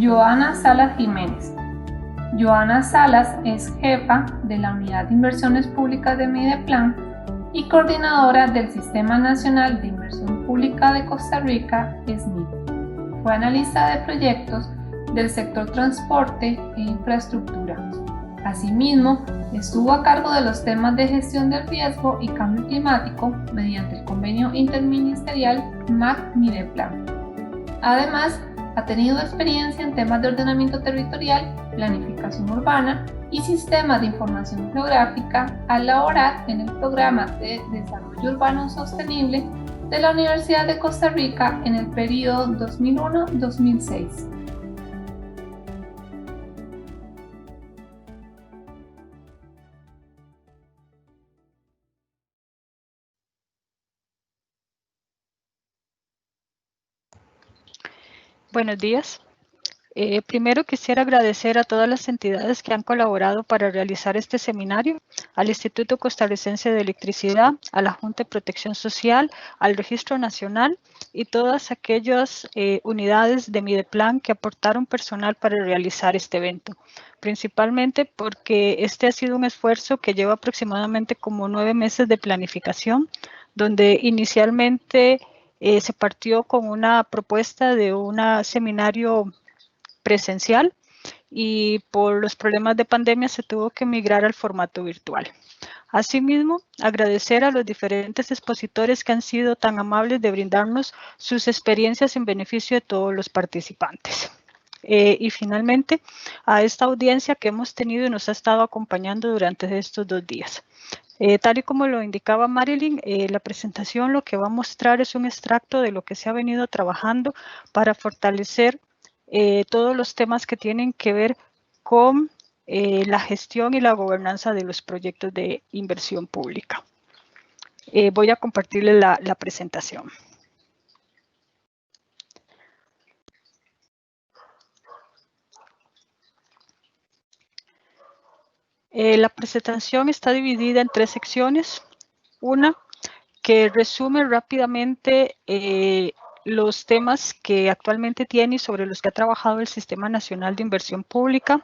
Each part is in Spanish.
Joana Salas Jiménez. Joana Salas es jefa de la Unidad de Inversiones Públicas de Mideplan y coordinadora del Sistema Nacional de Inversión Pública de Costa Rica, SNIP. Fue analista de proyectos del sector transporte e infraestructura. Asimismo, estuvo a cargo de los temas de gestión del riesgo y cambio climático mediante el convenio interministerial MAC-Mideplan. Además, ha tenido experiencia en temas de ordenamiento territorial, planificación urbana y sistemas de información geográfica al laborar en el Programa de Desarrollo Urbano Sostenible de la Universidad de Costa Rica en el periodo 2001-2006. Buenos días. Primero quisiera agradecer a todas las entidades que han colaborado para realizar este seminario, al Instituto Costarricense de Electricidad, a la Junta de Protección Social, al Registro Nacional y todas aquellas unidades de Mideplan que aportaron personal para realizar este evento, principalmente porque este ha sido un esfuerzo que lleva aproximadamente como 9 meses de planificación, donde inicialmente se partió con una propuesta de un seminario presencial y por los problemas de pandemia se tuvo que migrar al formato virtual. Asimismo, agradecer a los diferentes expositores que han sido tan amables de brindarnos sus experiencias en beneficio de todos los participantes. Y finalmente, a esta audiencia que hemos tenido y nos ha estado acompañando durante estos 2 días. Tal y como lo indicaba Marilyn, la presentación lo que va a mostrar es un extracto de lo que se ha venido trabajando para fortalecer todos los temas que tienen que ver con la gestión y la gobernanza de los proyectos de inversión pública. Voy a compartirles la presentación. La presentación está dividida en 3 secciones. Una que resume rápidamente los temas que actualmente tiene y sobre los que ha trabajado el Sistema Nacional de Inversión Pública.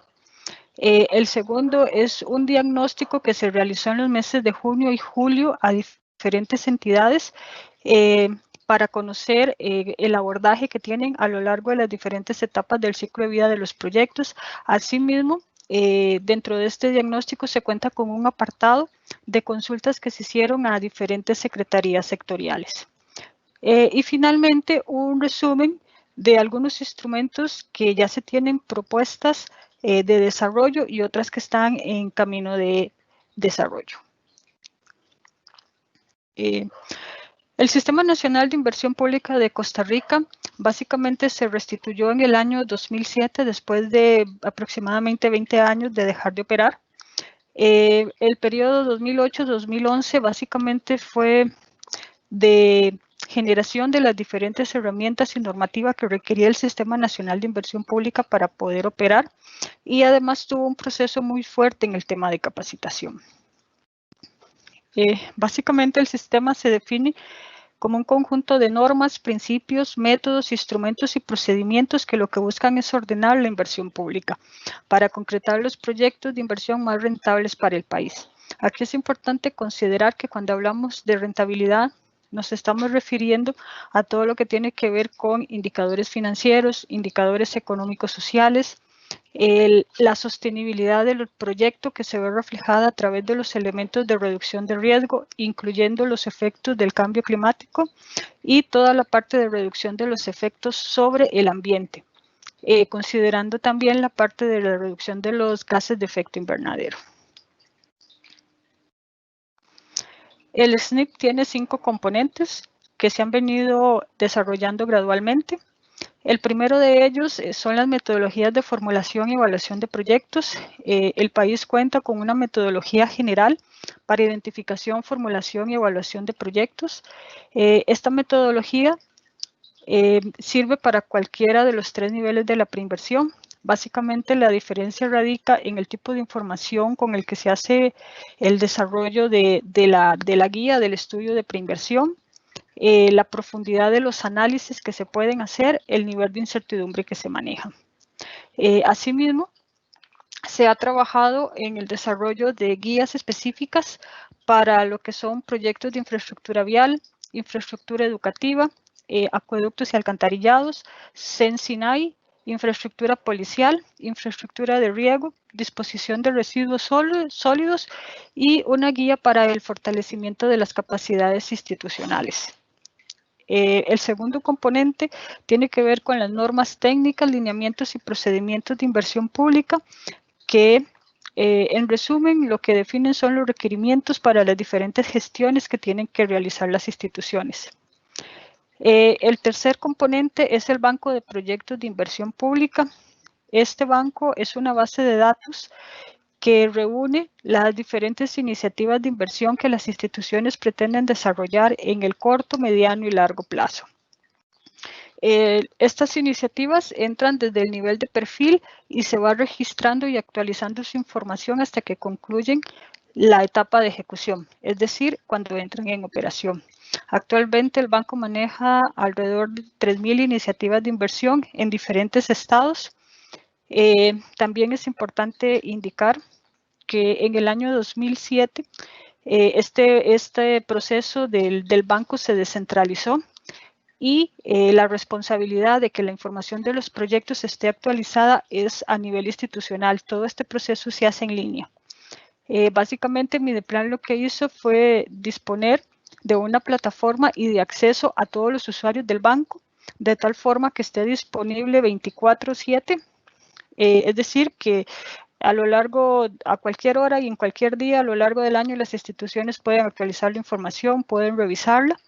El segundo es un diagnóstico que se realizó en los meses de junio y julio a diferentes entidades para conocer el abordaje que tienen a lo largo de las diferentes etapas del ciclo de vida de los proyectos. Asimismo, dentro de este diagnóstico se cuenta con un apartado de consultas que se hicieron a diferentes secretarías sectoriales. Y finalmente, un resumen de algunos instrumentos que ya se tienen propuestas de desarrollo y otras que están en camino de desarrollo. El Sistema Nacional de Inversión Pública de Costa Rica básicamente se restituyó en el año 2007 después de aproximadamente 20 años de dejar de operar. El periodo 2008-2011 básicamente fue de generación de las diferentes herramientas y normativas que requería el Sistema Nacional de Inversión Pública para poder operar y además tuvo un proceso muy fuerte en el tema de capacitación. Básicamente el sistema se define como un conjunto de normas, principios, métodos, instrumentos y procedimientos que lo que buscan es ordenar la inversión pública para concretar los proyectos de inversión más rentables para el país. Aquí es importante considerar que cuando hablamos de rentabilidad nos estamos refiriendo a todo lo que tiene que ver con indicadores financieros, indicadores económicos sociales, la sostenibilidad del proyecto que se ve reflejada a través de los elementos de reducción de riesgo, incluyendo los efectos del cambio climático y toda la parte de reducción de los efectos sobre el ambiente, considerando también la parte de la reducción de los gases de efecto invernadero. El SNIP tiene 5 componentes que se han venido desarrollando gradualmente. El primero de ellos son las metodologías de formulación y evaluación de proyectos. El país cuenta con una metodología general para identificación, formulación y evaluación de proyectos. Esta metodología sirve para cualquiera de los 3 niveles de la preinversión. Básicamente la diferencia radica en el tipo de información con el que se hace el desarrollo de la guía del estudio de preinversión. La profundidad de los análisis que se pueden hacer, el nivel de incertidumbre que se maneja. Asimismo, se ha trabajado en el desarrollo de guías específicas para lo que son proyectos de infraestructura vial, infraestructura educativa, acueductos y alcantarillados, CEN-SINAI, infraestructura policial, infraestructura de riego, disposición de residuos sólidos y una guía para el fortalecimiento de las capacidades institucionales. El segundo componente tiene que ver con las normas técnicas, lineamientos y procedimientos de inversión pública que en resumen lo que definen son los requerimientos para las diferentes gestiones que tienen que realizar las instituciones. El tercer componente es el banco de proyectos de inversión pública. Este banco es una base de datos que reúne las diferentes iniciativas de inversión que las instituciones pretenden desarrollar en el corto, mediano y largo plazo. Estas iniciativas entran desde el nivel de perfil y se va registrando y actualizando su información hasta que concluyen la etapa de ejecución, es decir, cuando entran en operación. Actualmente el banco maneja alrededor de 3.000 iniciativas de inversión en diferentes estados. También es importante indicar que en el año 2007 este proceso del banco se descentralizó y la responsabilidad de que la información de los proyectos esté actualizada es a nivel institucional. Todo este proceso se hace en línea. Básicamente Mideplan lo que hizo fue disponer de una plataforma y de acceso a todos los usuarios del banco, de tal forma que esté disponible 24/7, es decir, que a cualquier hora y en cualquier día a lo largo del año las instituciones pueden actualizar la información, pueden revisarla.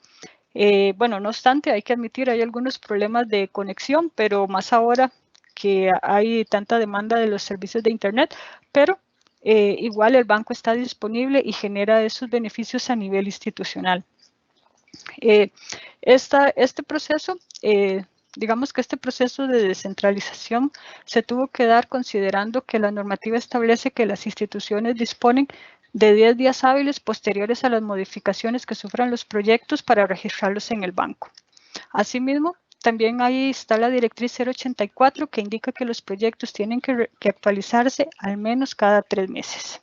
Bueno, no obstante, hay que admitir, hay algunos problemas de conexión, pero más ahora que hay tanta demanda de los servicios de Internet, pero igual el banco está disponible y genera esos beneficios a nivel institucional. Este proceso, digamos que este proceso de descentralización se tuvo que dar considerando que la normativa establece que las instituciones disponen de 10 días hábiles posteriores a las modificaciones que sufran los proyectos para registrarlos en el banco. Asimismo, también ahí está la directriz 084 que indica que los proyectos tienen que actualizarse al menos cada 3 meses.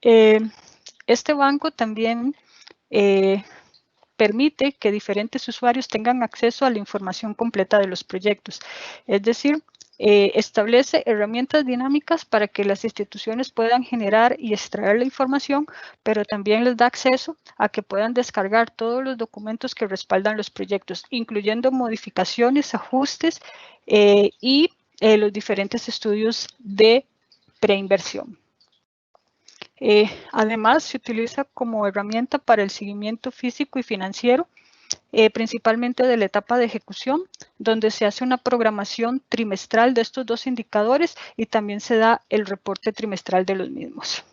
Este banco también permite que diferentes usuarios tengan acceso a la información completa de los proyectos. Es decir, establece herramientas dinámicas para que las instituciones puedan generar y extraer la información, pero también les da acceso a que puedan descargar todos los documentos que respaldan los proyectos, incluyendo modificaciones, ajustes y los diferentes estudios de preinversión. Además, se utiliza como herramienta para el seguimiento físico y financiero, principalmente de la etapa de ejecución, donde se hace una programación trimestral de estos dos indicadores y también se da el reporte trimestral de los mismos.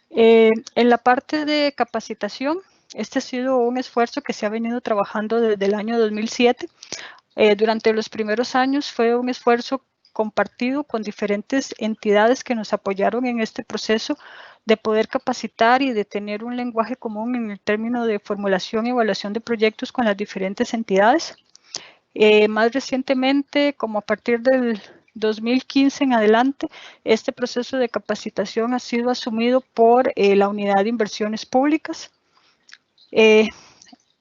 En la parte de capacitación, este ha sido un esfuerzo que se ha venido trabajando desde el año 2007. Durante los primeros años fue un esfuerzo compartido con diferentes entidades que nos apoyaron en este proceso de poder capacitar y de tener un lenguaje común en el término de formulación y evaluación de proyectos con las diferentes entidades. Más recientemente, como a partir del 2015 en adelante, este proceso de capacitación ha sido asumido por la Unidad de Inversiones Públicas.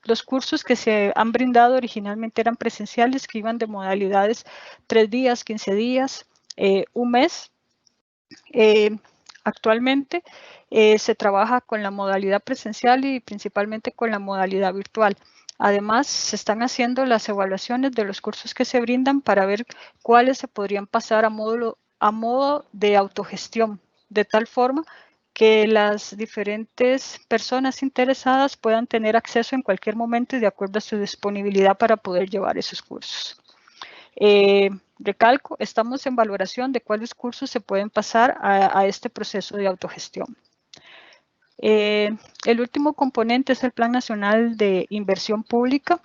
Los cursos que se han brindado originalmente eran presenciales, que iban de modalidades 3 días, 15 días, un mes. Actualmente se trabaja con la modalidad presencial y principalmente con la modalidad virtual. Además, se están haciendo las evaluaciones de los cursos que se brindan para ver cuáles se podrían pasar a modo de autogestión, de tal forma que las diferentes personas interesadas puedan tener acceso en cualquier momento y de acuerdo a su disponibilidad para poder llevar esos cursos. Recalco, estamos en valoración de cuáles cursos se pueden pasar a este proceso de autogestión. El último componente es el Plan Nacional de Inversión Pública.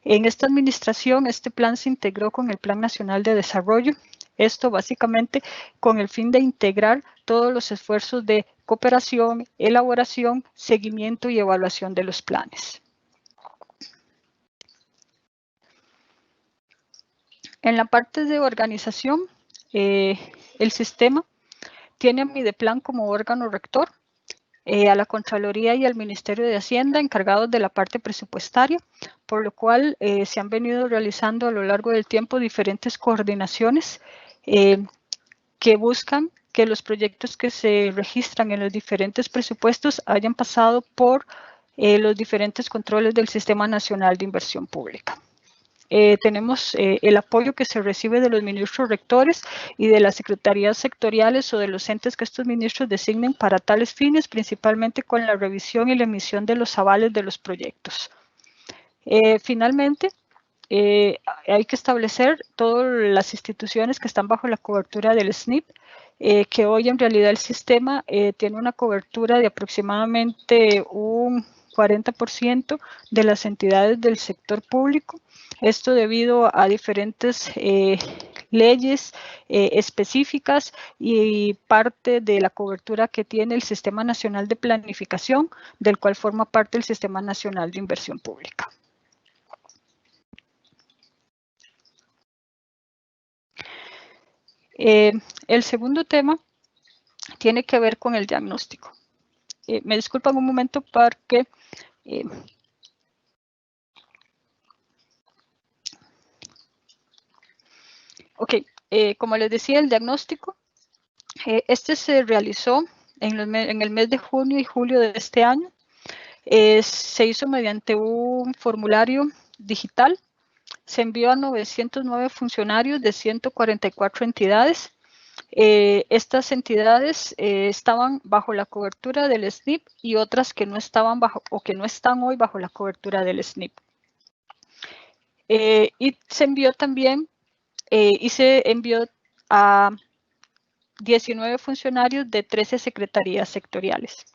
En esta administración, este plan se integró con el Plan Nacional de Desarrollo. Esto básicamente con el fin de integrar todos los esfuerzos de cooperación, elaboración, seguimiento y evaluación de los planes. En la parte de organización, el sistema tiene a Mideplan como órgano rector, a la Contraloría y al Ministerio de Hacienda encargados de la parte presupuestaria, por lo cual se han venido realizando a lo largo del tiempo diferentes coordinaciones que buscan que los proyectos que se registran en los diferentes presupuestos hayan pasado por los diferentes controles del Sistema Nacional de Inversión Pública. Tenemos el apoyo que se recibe de los ministros rectores y de las secretarías sectoriales o de los entes que estos ministros designen para tales fines, principalmente con la revisión y la emisión de los avales de los proyectos. Finalmente, hay que establecer todas las instituciones que están bajo la cobertura del SNIP, que hoy en realidad el sistema tiene una cobertura de aproximadamente un 40% de las entidades del sector público. Esto debido a diferentes leyes específicas y parte de la cobertura que tiene el Sistema Nacional de Planificación, del cual forma parte el Sistema Nacional de Inversión Pública. El segundo tema tiene que ver con el diagnóstico. Me disculpan un momento porque como les decía, el diagnóstico, este se realizó en el mes de junio y julio de este año. Se hizo mediante un formulario digital. Se envió a 909 funcionarios de 144 entidades. Estas entidades estaban bajo la cobertura del SNIP y otras que no estaban bajo o que no están hoy bajo la cobertura del SNIP. Y se envió también a 19 funcionarios de 13 secretarías sectoriales.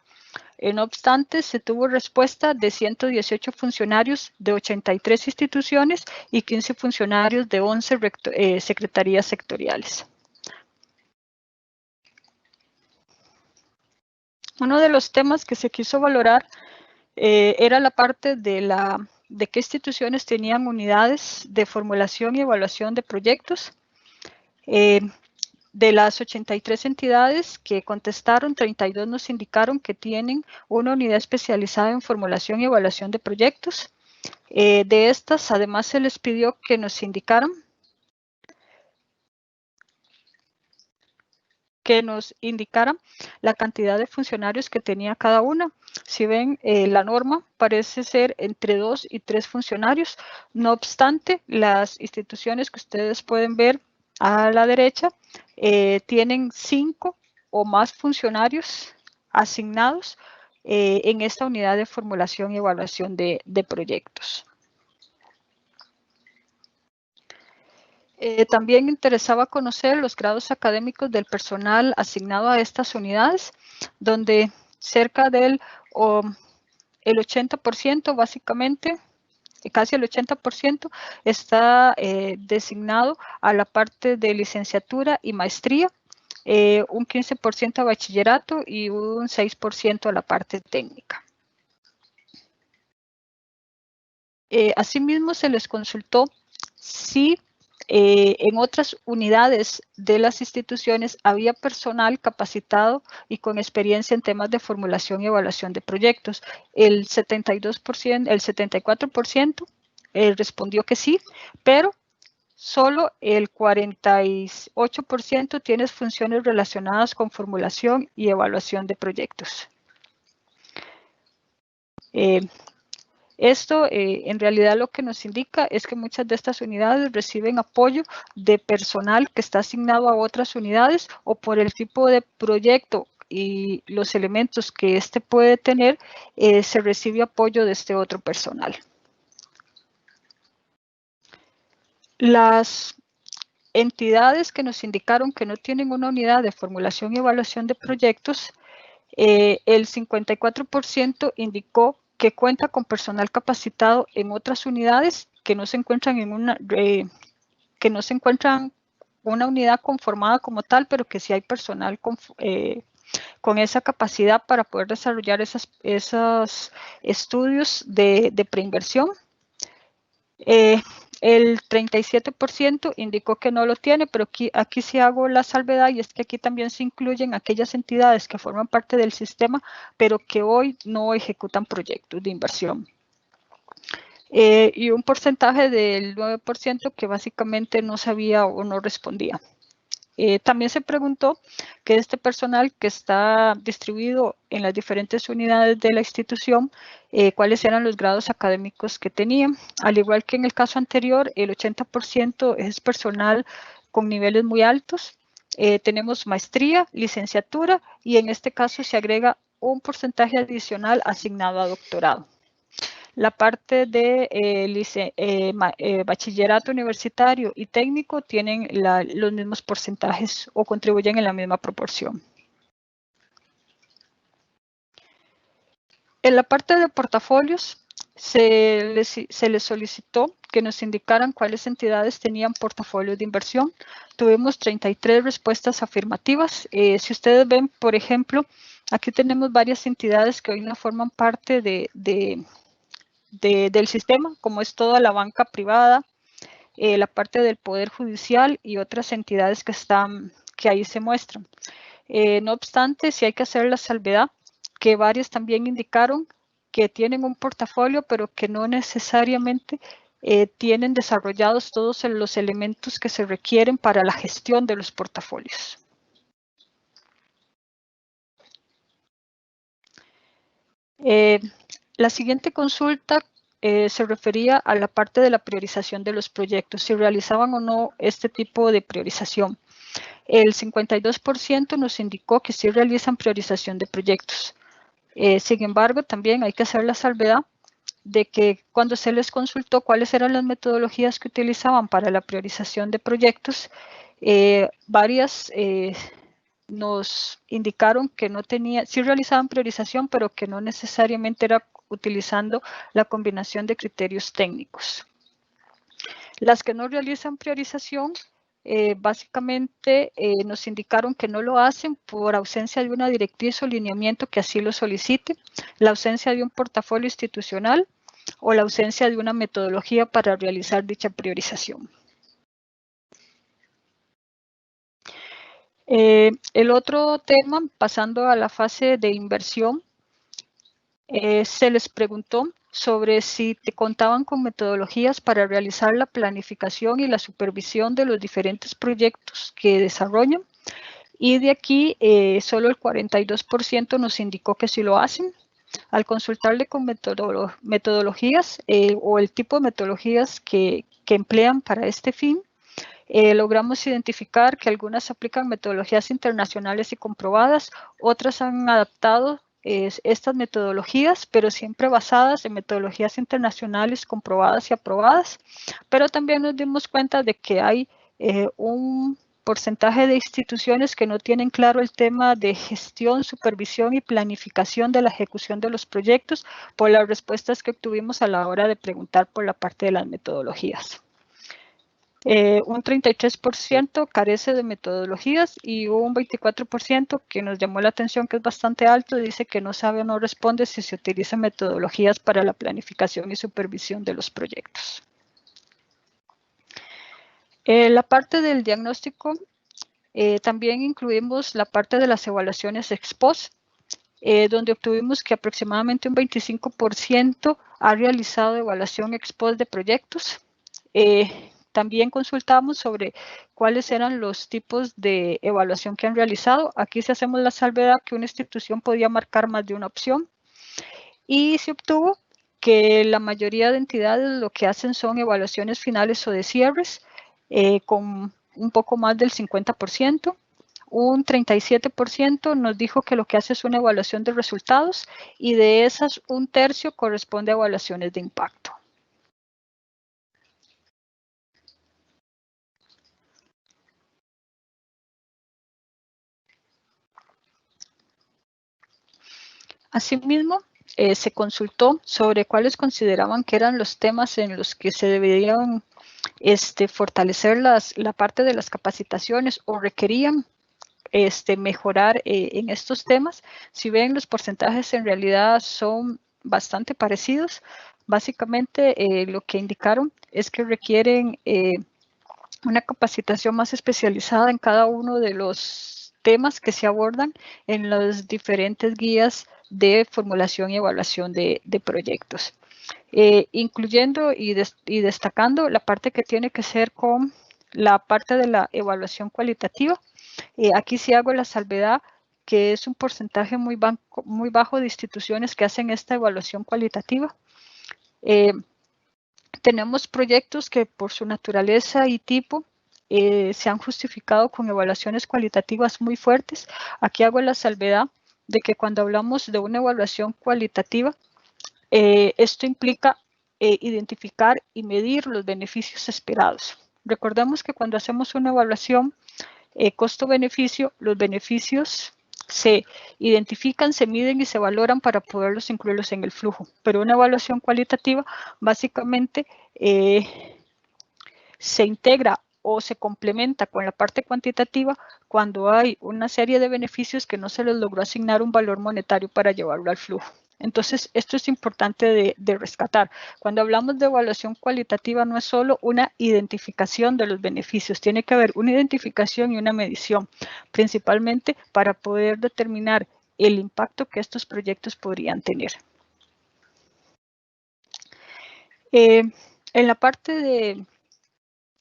No obstante, se tuvo respuesta de 118 funcionarios de 83 instituciones y 15 funcionarios de 11 secretarías sectoriales. Uno de los temas que se quiso valorar era la parte de qué instituciones tenían unidades de formulación y evaluación de proyectos. De las 83 entidades que contestaron, 32 nos indicaron que tienen una unidad especializada en formulación y evaluación de proyectos. De estas, además, se les pidió que nos indicaran la cantidad de funcionarios que tenía cada una. Si ven, la norma parece ser entre 2 y 3 funcionarios. No obstante, las instituciones que ustedes pueden ver a la derecha tienen 5 o más funcionarios asignados en esta unidad de formulación y evaluación de proyectos. También interesaba conocer los grados académicos del personal asignado a estas unidades, donde cerca del el 80%, básicamente, casi el 80% está designado a la parte de licenciatura y maestría, un 15% a bachillerato y un 6% a la parte técnica. Asimismo, se les consultó si en otras unidades de las instituciones había personal capacitado y con experiencia en temas de formulación y evaluación de proyectos. El 74% respondió que sí, pero solo el 48% tiene funciones relacionadas con formulación y evaluación de proyectos. Esto en realidad lo que nos indica es que muchas de estas unidades reciben apoyo de personal que está asignado a otras unidades o por el tipo de proyecto y los elementos que éste puede tener, se recibe apoyo de este otro personal. Las entidades que nos indicaron que no tienen una unidad de formulación y evaluación de proyectos, el 54% indicó que cuenta con personal capacitado en otras unidades que no se encuentran en una unidad conformada como tal, pero que sí hay personal con esa capacidad para poder desarrollar esos estudios de preinversión. El 37% indicó que no lo tiene, pero aquí sí hago la salvedad, y es que aquí también se incluyen aquellas entidades que forman parte del sistema, pero que hoy no ejecutan proyectos de inversión. Y un porcentaje del 9% que básicamente no sabía o no respondía. También se preguntó que este personal que está distribuido en las diferentes unidades de la institución, cuáles eran los grados académicos que tenían. Al igual que en el caso anterior, el 80% es personal con niveles muy altos. Tenemos maestría, licenciatura, y en este caso se agrega un porcentaje adicional asignado a doctorado. La parte de bachillerato universitario y técnico tienen los mismos porcentajes o contribuyen en la misma proporción. En la parte de portafolios se les solicitó que nos indicaran cuáles entidades tenían portafolios de inversión. Tuvimos 33 respuestas afirmativas. Si ustedes ven, por ejemplo, aquí tenemos varias entidades que hoy no forman parte del sistema, como es toda la banca privada, la parte del Poder Judicial y otras entidades que ahí se muestran. No obstante, sí hay que hacer la salvedad que varias también indicaron que tienen un portafolio, pero que no necesariamente tienen desarrollados todos los elementos que se requieren para la gestión de los portafolios. La siguiente consulta se refería a la parte de la priorización de los proyectos, si realizaban o no este tipo de priorización. El 52% nos indicó que sí realizan priorización de proyectos. Sin embargo, también hay que hacer la salvedad de que cuando se les consultó cuáles eran las metodologías que utilizaban para la priorización de proyectos, varias nos indicaron que no tenía, sí realizaban priorización, pero que no necesariamente era utilizando la combinación de criterios técnicos. Las que no realizan priorización, básicamente nos indicaron que no lo hacen por ausencia de una directriz o lineamiento que así lo solicite, la ausencia de un portafolio institucional o la ausencia de una metodología para realizar dicha priorización. El otro tema, pasando a la fase de inversión, se les preguntó sobre si contaban con metodologías para realizar la planificación y la supervisión de los diferentes proyectos que desarrollan. Y de aquí solo el 42% nos indicó que sí lo hacen. Al consultarle con metodologías o el tipo de metodologías que emplean para este fin, logramos identificar que algunas aplican metodologías internacionales y comprobadas, otras han adaptado estas metodologías, pero siempre basadas en metodologías internacionales comprobadas y aprobadas. Pero también nos dimos cuenta de que hay un porcentaje de instituciones que no tienen claro el tema de gestión, supervisión y planificación de la ejecución de los proyectos por las respuestas que obtuvimos a la hora de preguntar por la parte de las metodologías. Un 33% carece de metodologías y un 24% que nos llamó la atención, que es bastante alto, dice que no sabe o no responde si se utilizan metodologías para la planificación y supervisión de los proyectos. La parte del diagnóstico, también incluimos la parte de las evaluaciones ex post, donde obtuvimos que aproximadamente un 25% ha realizado evaluación ex post de proyectos. También consultamos sobre cuáles eran los tipos de evaluación que han realizado. Aquí sí hacemos la salvedad que una institución podía marcar más de una opción. Y se obtuvo que la mayoría de entidades lo que hacen son evaluaciones finales o de cierres, con un poco más del 50%. Un 37% nos dijo que lo que hace es una evaluación de resultados y de esas un tercio corresponde a evaluaciones de impacto. Asimismo, se consultó sobre cuáles consideraban que eran los temas en los que se deberían fortalecer la parte de las capacitaciones o requerían mejorar en estos temas. Si ven, los porcentajes en realidad son bastante parecidos. Básicamente lo que indicaron es que requieren una capacitación más especializada en cada uno de los temas que se abordan en las diferentes guías de formulación y evaluación de proyectos, incluyendo y destacando la parte que tiene que ser con la parte de la evaluación cualitativa. Aquí sí hago la salvedad que es un porcentaje muy bajo de instituciones que hacen esta evaluación cualitativa. Tenemos proyectos que por su naturaleza y tipo se han justificado con evaluaciones cualitativas muy fuertes. Aquí hago la salvedad de que cuando hablamos de una evaluación cualitativa, esto implica identificar y medir los beneficios esperados. Recordemos que cuando hacemos una evaluación costo-beneficio, los beneficios se identifican, se miden y se valoran para poderlos incluirlos en el flujo. Pero una evaluación cualitativa básicamente se integra o se complementa con la parte cuantitativa cuando hay una serie de beneficios que no se les logró asignar un valor monetario para llevarlo al flujo. Entonces, esto es importante de rescatar. Cuando hablamos de evaluación cualitativa, no es solo una identificación de los beneficios, tiene que haber una identificación y una medición, principalmente para poder determinar el impacto que estos proyectos podrían tener. En la parte de,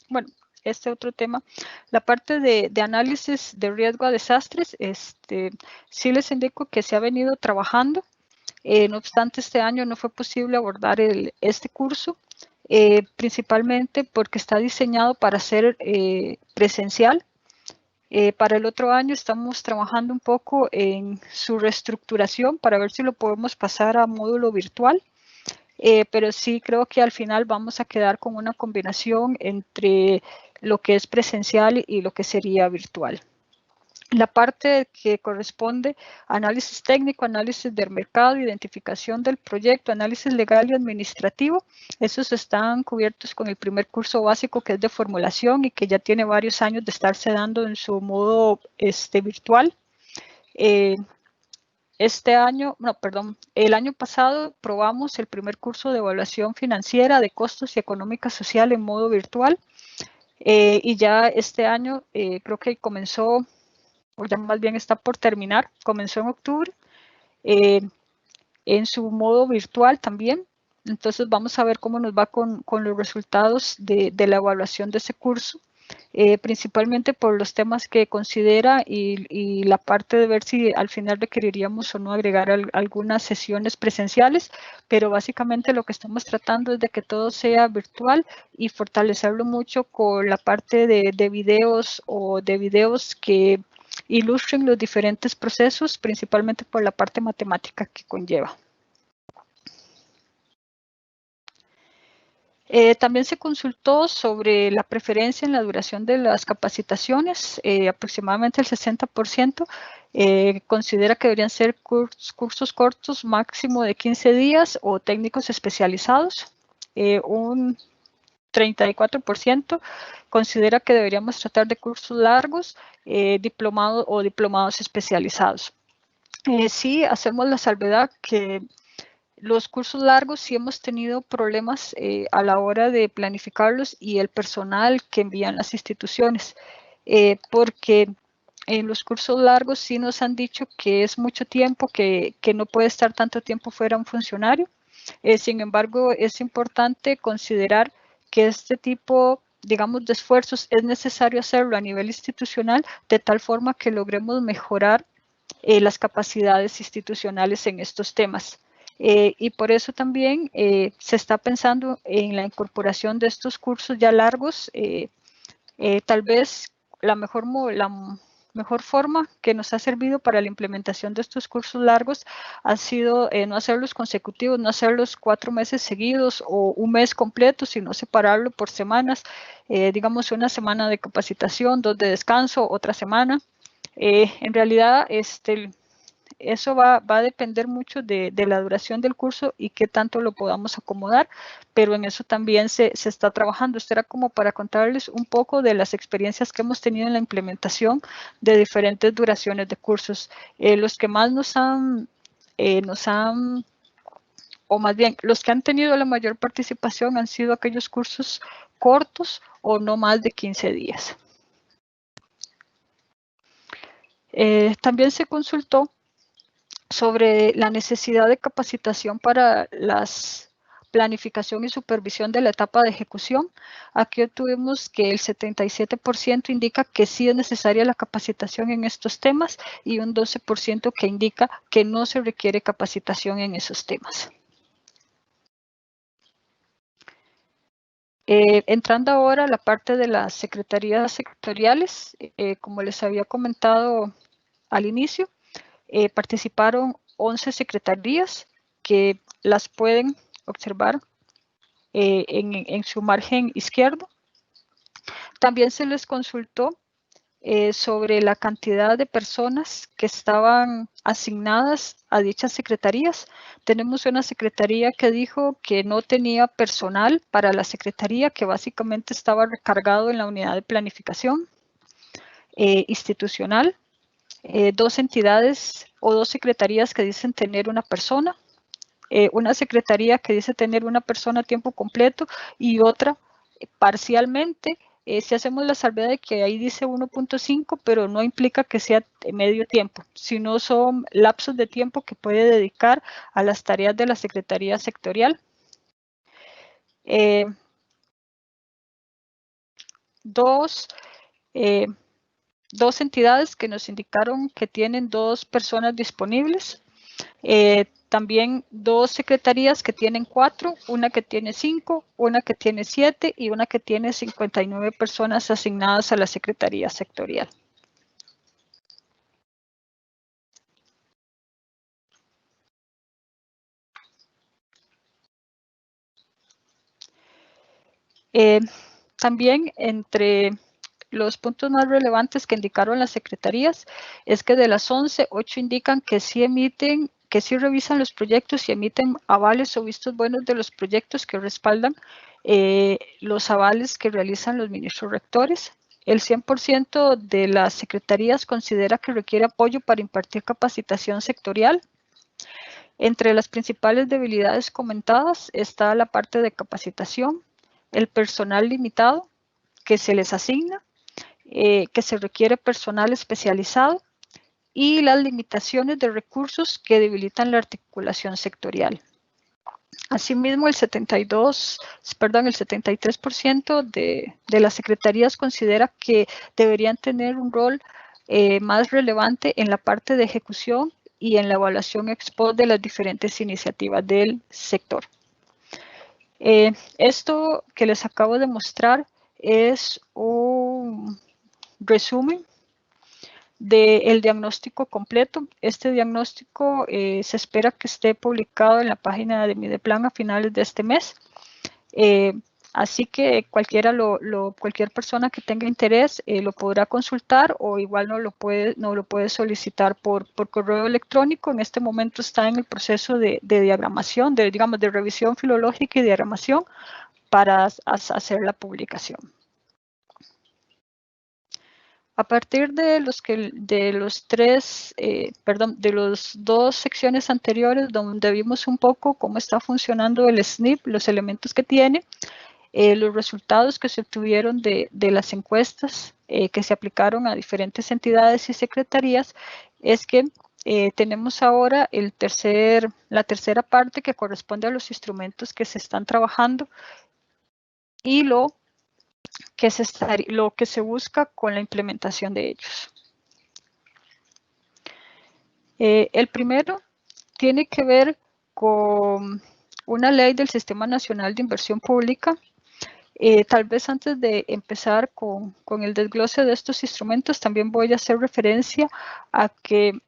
bueno, este otro tema, la parte de análisis de riesgo a desastres, sí les indico que se ha venido trabajando. No obstante, este año no fue posible abordar este curso, principalmente porque está diseñado para ser presencial. Para el otro año estamos trabajando un poco en su reestructuración para ver si lo podemos pasar a módulo virtual. Pero sí creo que al final vamos a quedar con una combinación entre lo que es presencial y lo que sería virtual. La parte que corresponde a análisis técnico, análisis del mercado, identificación del proyecto, análisis legal y administrativo, esos están cubiertos con el primer curso básico que es de formulación y que ya tiene varios años de estarse dando en su modo virtual. El año pasado probamos el primer curso de evaluación financiera de costos y económica social en modo virtual y ya este año creo que comenzó, o ya más bien está por terminar, comenzó en octubre en su modo virtual también. Entonces vamos a ver cómo nos va con los resultados de la evaluación de ese curso. Principalmente por los temas que considera y la parte de ver si al final requeriríamos o no agregar algunas sesiones presenciales, pero básicamente lo que estamos tratando es de que todo sea virtual y fortalecerlo mucho con la parte de videos o de videos que ilustren los diferentes procesos, principalmente por la parte matemática que conlleva. También se consultó sobre la preferencia en la duración de las capacitaciones. Aproximadamente el 60% considera que deberían ser cursos cortos, máximo de 15 días o técnicos especializados. Un 34% considera que deberíamos tratar de cursos largos, diplomados o diplomados especializados. Sí, hacemos la salvedad que los cursos largos sí hemos tenido problemas a la hora de planificarlos y el personal que envían las instituciones, porque en los cursos largos sí nos han dicho que es mucho tiempo, que no puede estar tanto tiempo fuera un funcionario. Sin embargo, es importante considerar que este tipo, digamos, de esfuerzos es necesario hacerlo a nivel institucional de tal forma que logremos mejorar las capacidades institucionales en estos temas. Y por eso también se está pensando en la incorporación de estos cursos ya largos. Tal vez la mejor forma que nos ha servido para la implementación de estos cursos largos ha sido no hacerlos consecutivos, no hacerlos 4 meses seguidos o un mes completo, sino separarlo por semanas, digamos una semana de capacitación, 2 de descanso, otra semana. En realidad, eso va a depender mucho de la duración del curso y qué tanto lo podamos acomodar, pero en eso también se está trabajando. Esto era como para contarles un poco de las experiencias que hemos tenido en la implementación de diferentes duraciones de cursos. Los que más nos han o más bien, los que han tenido la mayor participación han sido aquellos cursos cortos o no más de 15 días. También se consultó sobre la necesidad de capacitación para la planificación y supervisión de la etapa de ejecución. Aquí obtuvimos que el 77% indica que sí es necesaria la capacitación en estos temas y un 12% que indica que no se requiere capacitación en esos temas. Entrando ahora a la parte de las secretarías sectoriales, como les había comentado al inicio, participaron 11 secretarías que las pueden observar en su margen izquierdo. También se les consultó sobre la cantidad de personas que estaban asignadas a dichas secretarías. Tenemos una secretaría que dijo que no tenía personal para la secretaría, que básicamente estaba recargado en la unidad de planificación institucional. Dos entidades o dos secretarías que dicen tener una persona, una secretaría que dice tener una persona a tiempo completo y otra parcialmente. Si hacemos la salvedad de que ahí dice 1.5, pero no implica que sea medio tiempo, sino son lapsos de tiempo que puede dedicar a las tareas de la Secretaría Sectorial. Dos entidades que nos indicaron que tienen 2 personas disponibles. También 2 secretarías que tienen 4, una que tiene 5, una que tiene 7 y una que tiene 59 personas asignadas a la Secretaría Sectorial. También entre los puntos más relevantes que indicaron las secretarías es que de las 11, 8 indican que sí revisan los proyectos y emiten avales o vistos buenos de los proyectos que respaldan los avales que realizan los ministros rectores. El 100% de las secretarías considera que requiere apoyo para impartir capacitación sectorial. Entre las principales debilidades comentadas está la parte de capacitación, el personal limitado que se les asigna, que se requiere personal especializado y las limitaciones de recursos que debilitan la articulación sectorial. Asimismo, el 73% de las secretarías considera que deberían tener un rol más relevante en la parte de ejecución y en la evaluación ex post de las diferentes iniciativas del sector. Esto que les acabo de mostrar es un resumen del diagnóstico completo. Este diagnóstico se espera que esté publicado en la página de Mideplan a finales de este mes. Así que cualquier persona que tenga interés lo podrá consultar o igual no lo puede solicitar por correo electrónico. En este momento está en el proceso de diagramación, de revisión filológica y diagramación para hacer la publicación. A partir de las 2 secciones anteriores donde vimos un poco cómo está funcionando el SNP, los elementos que tiene, los resultados que se obtuvieron de las encuestas que se aplicaron a diferentes entidades y secretarías, es que tenemos ahora la tercera parte que corresponde a los instrumentos que se están trabajando y lo que se busca con la implementación de ellos. El primero tiene que ver con una ley del Sistema Nacional de Inversión Pública. Tal vez antes de empezar con el desglose de estos instrumentos, también voy a hacer referencia a que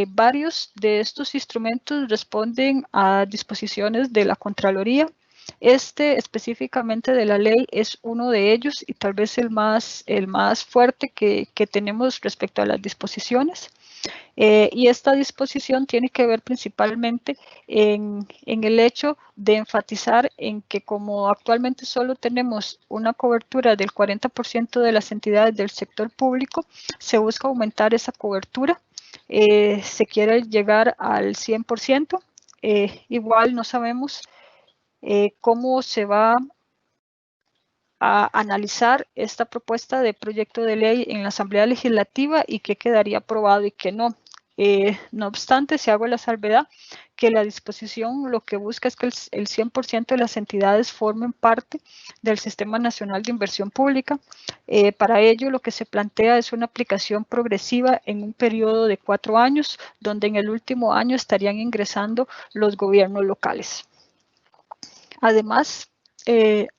varios de estos instrumentos responden a disposiciones de la Contraloría. Específicamente de la ley es uno de ellos y tal vez el más fuerte que tenemos respecto a las disposiciones. Y esta disposición tiene que ver principalmente en el hecho de enfatizar en que como actualmente solo tenemos una cobertura del 40% de las entidades del sector público, se busca aumentar esa cobertura. Se quiere llegar al 100%. igual no sabemos cómo se va a analizar esta propuesta de proyecto de ley en la Asamblea Legislativa y qué quedaría aprobado y qué no. No obstante, si hago la salvedad que la disposición lo que busca es que el 100% de las entidades formen parte del Sistema Nacional de Inversión Pública. Para ello, lo que se plantea es una aplicación progresiva en un periodo de 4 años, donde en el último año estarían ingresando los gobiernos locales. Además,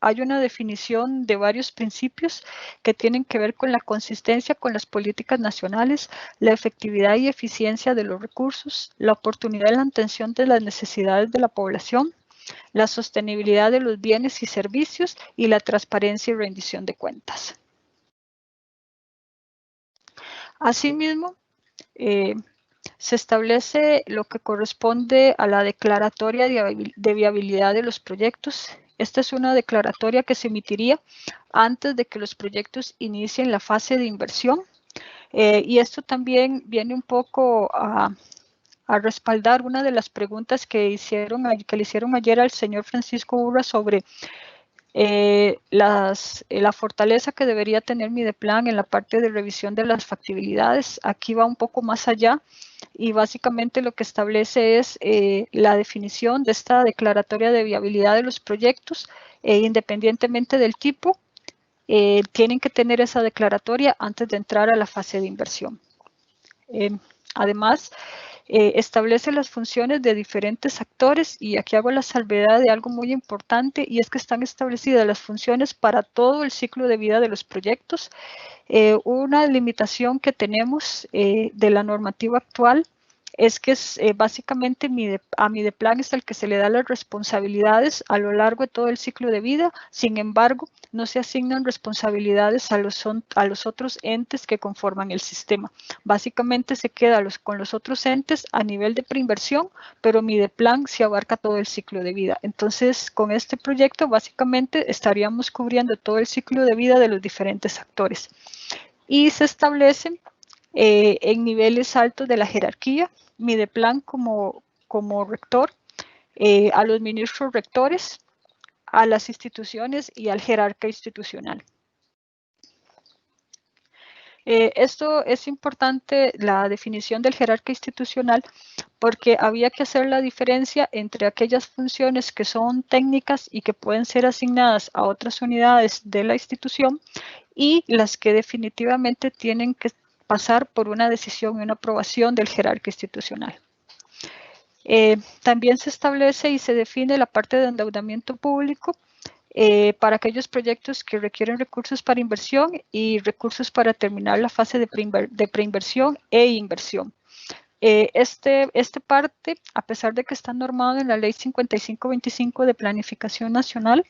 hay una definición de varios principios que tienen que ver con la consistencia con las políticas nacionales, la efectividad y eficiencia de los recursos, la oportunidad en la atención de las necesidades de la población, la sostenibilidad de los bienes y servicios y la transparencia y rendición de cuentas. Asimismo, se establece lo que corresponde a la declaratoria de viabilidad de los proyectos. Esta es una declaratoria que se emitiría antes de que los proyectos inicien la fase de inversión. Y esto también viene un poco a respaldar una de las preguntas que le hicieron ayer al señor Francisco Urra sobre la fortaleza que debería tener Mideplan en la parte de revisión de las factibilidades. Aquí va un poco más allá y básicamente lo que establece es la definición de esta declaratoria de viabilidad de los proyectos, independientemente del tipo, tienen que tener esa declaratoria antes de entrar a la fase de inversión. Además, establece las funciones de diferentes actores y aquí hago la salvedad de algo muy importante y es que están establecidas las funciones para todo el ciclo de vida de los proyectos. Una limitación que tenemos de la normativa actual es que básicamente a Mideplan es el que se le da las responsabilidades a lo largo de todo el ciclo de vida. Sin embargo, no se asignan responsabilidades a los otros entes que conforman el sistema. Básicamente se queda con los otros entes a nivel de preinversión, pero Mideplan sí abarca todo el ciclo de vida. Entonces, con este proyecto, básicamente estaríamos cubriendo todo el ciclo de vida de los diferentes actores. Y se establecen en niveles altos de la jerarquía, Mideplan como rector, a los ministros rectores, a las instituciones y al jerarca institucional. Esto es importante, la definición del jerarca institucional, porque había que hacer la diferencia entre aquellas funciones que son técnicas y que pueden ser asignadas a otras unidades de la institución y las que definitivamente tienen que pasar por una decisión y una aprobación del jerarca institucional. También se establece y se define la parte de endeudamiento público para aquellos proyectos que requieren recursos para inversión y recursos para terminar la fase de preinversión e inversión. Este parte, a pesar de que está normado en la Ley 5525 de Planificación Nacional,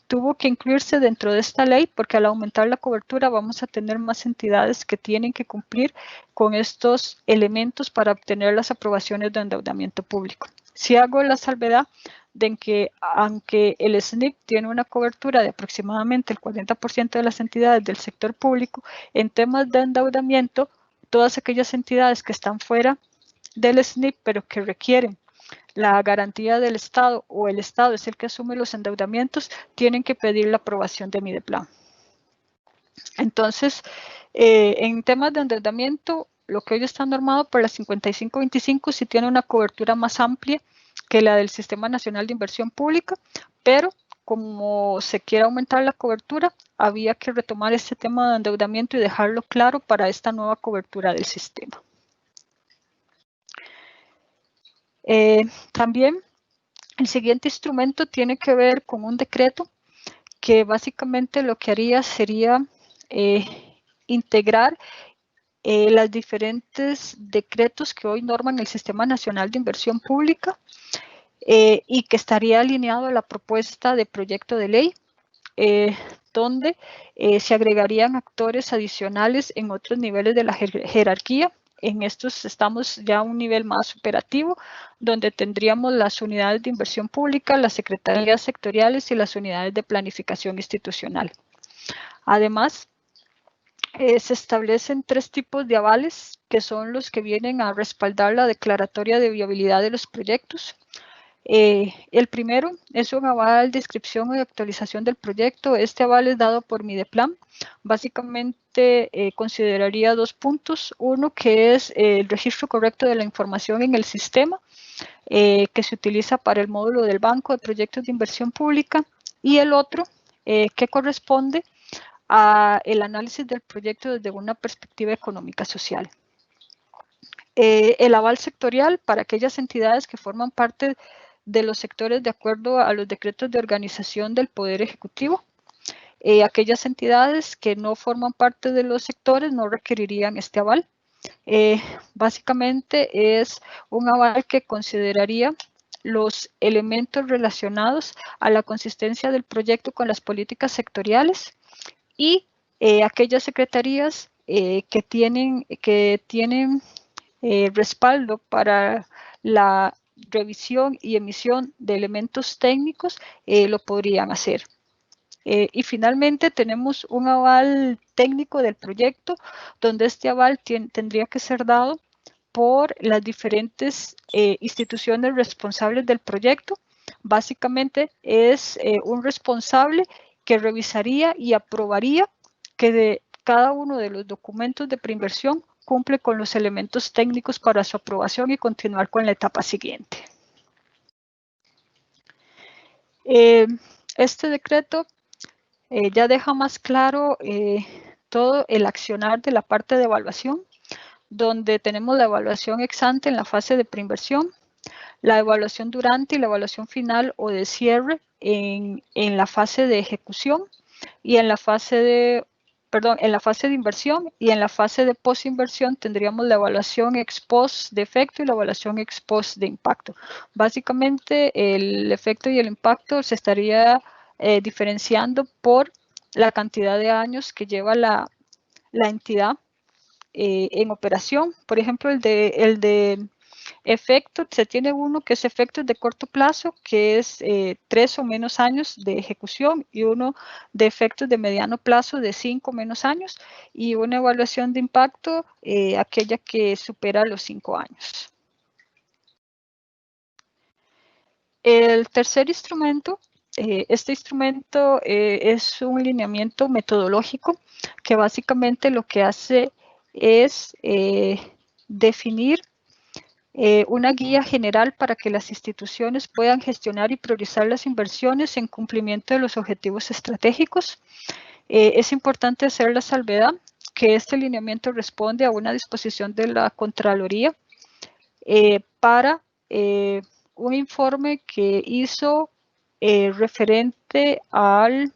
tuvo que incluirse dentro de esta ley porque al aumentar la cobertura vamos a tener más entidades que tienen que cumplir con estos elementos para obtener las aprobaciones de endeudamiento público. Si hago la salvedad de que aunque el SNIP tiene una cobertura de aproximadamente el 40% de las entidades del sector público, en temas de endeudamiento, todas aquellas entidades que están fuera del SNIP pero que requieren la garantía del Estado o el Estado es el que asume los endeudamientos, tienen que pedir la aprobación de Mideplan. Entonces, en temas de endeudamiento, lo que hoy está normado por la 5525 sí tiene una cobertura más amplia que la del Sistema Nacional de Inversión Pública, pero como se quiere aumentar la cobertura, había que retomar este tema de endeudamiento y dejarlo claro para esta nueva cobertura del sistema. También el siguiente instrumento tiene que ver con un decreto que básicamente lo que haría sería integrar los diferentes decretos que hoy norman el Sistema Nacional de Inversión Pública y que estaría alineado a la propuesta de proyecto de ley, donde se agregarían actores adicionales en otros niveles de la jerarquía. En estos estamos ya a un nivel más operativo, donde tendríamos las unidades de inversión pública, las secretarías sectoriales y las unidades de planificación institucional. Además, se establecen 3 tipos de avales que son los que vienen a respaldar la declaratoria de viabilidad de los proyectos. El primero es un aval de inscripción y actualización del proyecto. Este aval es dado por Mideplan. Básicamente consideraría 2 puntos. Uno, que es el registro correcto de la información en el sistema que se utiliza para el módulo del Banco de Proyectos de Inversión Pública. Y el otro, que corresponde al análisis del proyecto desde una perspectiva económica social. El aval sectorial para aquellas entidades que forman parte de los sectores de acuerdo a los decretos de organización del Poder Ejecutivo. Aquellas entidades que no forman parte de los sectores no requerirían este aval. Básicamente es un aval que consideraría los elementos relacionados a la consistencia del proyecto con las políticas sectoriales y aquellas secretarías que tienen respaldo para la revisión y emisión de elementos técnicos lo podrían hacer. Y finalmente tenemos un aval técnico del proyecto, donde este aval tendría que ser dado por las diferentes instituciones responsables del proyecto. Básicamente es un responsable que revisaría y aprobaría que cada uno de los documentos de preinversión cumple con los elementos técnicos para su aprobación y continuar con la etapa siguiente. Este decreto ya deja más claro todo el accionar de la parte de evaluación, donde tenemos la evaluación ex ante en la fase de preinversión, la evaluación durante y la evaluación final o de cierre en la fase de ejecución y en la fase de inversión, y en la fase de postinversión tendríamos la evaluación ex post de efecto y la evaluación ex post de impacto. Básicamente el efecto y el impacto se estaría diferenciando por la cantidad de años que lleva la entidad en operación. Por ejemplo, el de efecto, se tiene uno que es efectos de corto plazo, que es 3 o menos años de ejecución, y uno de efectos de mediano plazo de 5 o menos años, y una evaluación de impacto, aquella que supera los 5 años. El tercer instrumento, este instrumento es un lineamiento metodológico que básicamente lo que hace es definir una guía general para que las instituciones puedan gestionar y priorizar las inversiones en cumplimiento de los objetivos estratégicos. Es importante hacer la salvedad que este lineamiento responde a una disposición de la Contraloría para un informe que hizo referente al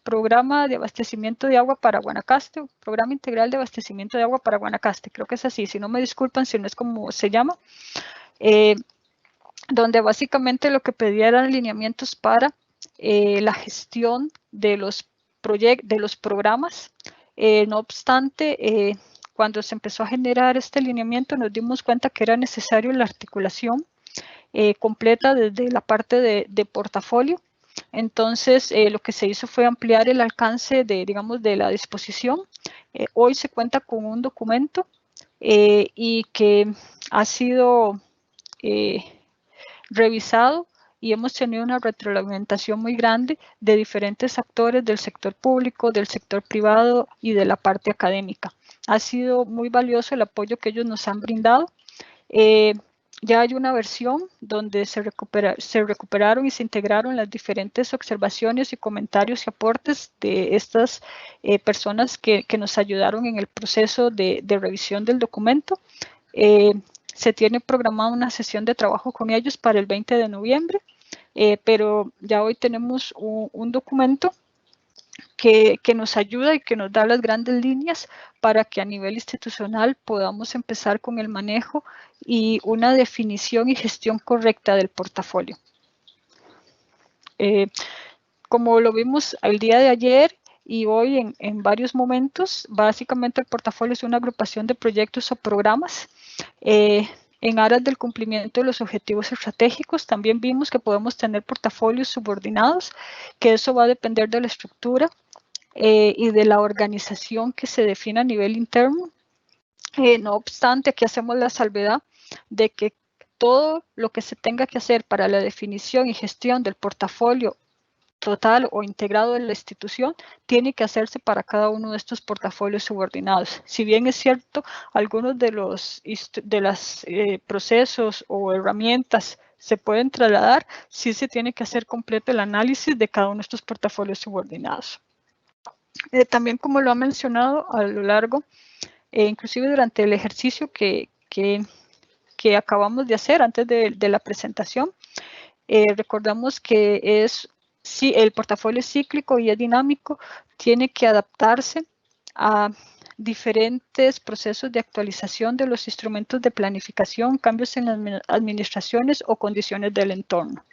programa de abastecimiento de agua para Guanacaste, programa integral de abastecimiento de agua para Guanacaste, creo que es así, si no me disculpan si no es como se llama, donde básicamente lo que pedía eran lineamientos para la gestión de los programas. No obstante, cuando se empezó a generar este lineamiento nos dimos cuenta que era necesario la articulación completa desde la parte de portafolio. Entonces, lo que se hizo fue ampliar el alcance de la disposición. Hoy se cuenta con un documento y que ha sido revisado y hemos tenido una retroalimentación muy grande de diferentes actores del sector público, del sector privado y de la parte académica. Ha sido muy valioso el apoyo que ellos nos han brindado. Ya hay una versión donde se recuperaron y se integraron las diferentes observaciones y comentarios y aportes de estas personas que nos ayudaron en el proceso de revisión del documento. Se tiene programada una sesión de trabajo con ellos para el 20 de noviembre, pero ya hoy tenemos un documento que nos ayuda y que nos da las grandes líneas para que a nivel institucional podamos empezar con el manejo y una definición y gestión correcta del portafolio. Como lo vimos el día de ayer y hoy en varios momentos, básicamente el portafolio es una agrupación de proyectos o programas en aras del cumplimiento de los objetivos estratégicos. También vimos que podemos tener portafolios subordinados, que eso va a depender de la estructura y de la organización que se define a nivel interno. No obstante, aquí hacemos la salvedad de que todo lo que se tenga que hacer para la definición y gestión del portafolio total o integrado de la institución tiene que hacerse para cada uno de estos portafolios subordinados. Si bien es cierto, algunos de los procesos o herramientas se pueden trasladar, sí se tiene que hacer completo el análisis de cada uno de estos portafolios subordinados. También, como lo ha mencionado a lo largo, inclusive durante el ejercicio que acabamos de hacer antes de la presentación, recordamos que si el portafolio es cíclico y es dinámico, tiene que adaptarse a diferentes procesos de actualización de los instrumentos de planificación, cambios en las administraciones o condiciones del entorno.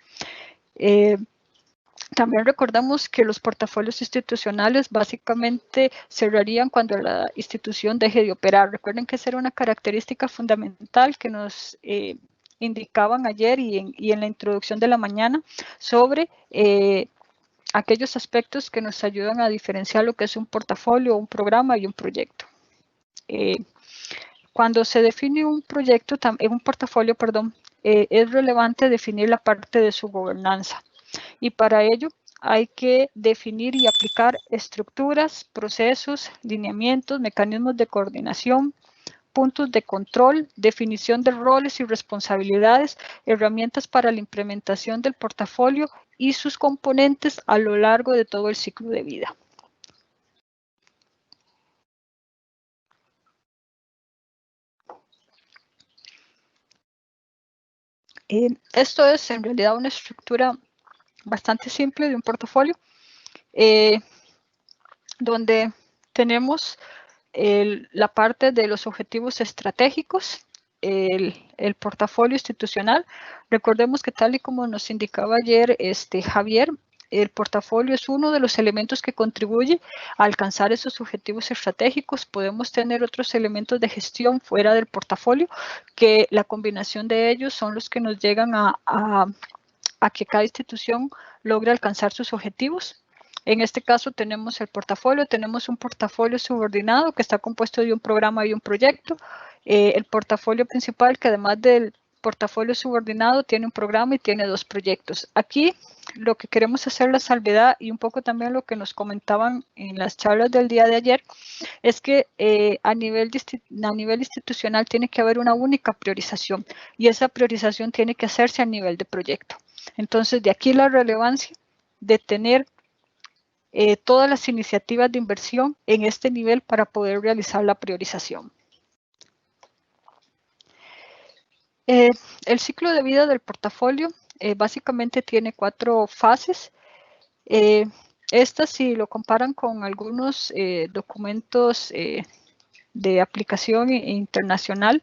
También recordamos que los portafolios institucionales básicamente cerrarían cuando la institución deje de operar. Recuerden que esa era una característica fundamental que nos indicaban ayer y en la introducción de la mañana sobre aquellos aspectos que nos ayudan a diferenciar lo que es un portafolio, un programa y un proyecto. Cuando se define un proyecto, un portafolio, perdón, es relevante definir la parte de su gobernanza. Y para ello hay que definir y aplicar estructuras, procesos, lineamientos, mecanismos de coordinación, puntos de control, definición de roles y responsabilidades, herramientas para la implementación del portafolio y sus componentes a lo largo de todo el ciclo de vida. Esto es en realidad una estructura bastante simple de un portafolio, donde tenemos la parte de los objetivos estratégicos, el portafolio institucional. Recordemos que tal y como nos indicaba ayer Javier, el portafolio es uno de los elementos que contribuye a alcanzar esos objetivos estratégicos. Podemos tener otros elementos de gestión fuera del portafolio, que la combinación de ellos son los que nos llegan a que cada institución logre alcanzar sus objetivos. En este caso tenemos el portafolio, tenemos un portafolio subordinado que está compuesto de un programa y un proyecto. El portafolio principal, que además del portafolio subordinado tiene un programa y tiene 2 proyectos. Aquí lo que queremos hacer la salvedad y un poco también lo que nos comentaban en las charlas del día de ayer es que a nivel institucional tiene que haber una única priorización y esa priorización tiene que hacerse a nivel de proyecto. Entonces, de aquí la relevancia de tener todas las iniciativas de inversión en este nivel para poder realizar la priorización. El ciclo de vida del portafolio básicamente tiene 4 fases. Estas, si lo comparan con algunos documentos de aplicación internacional,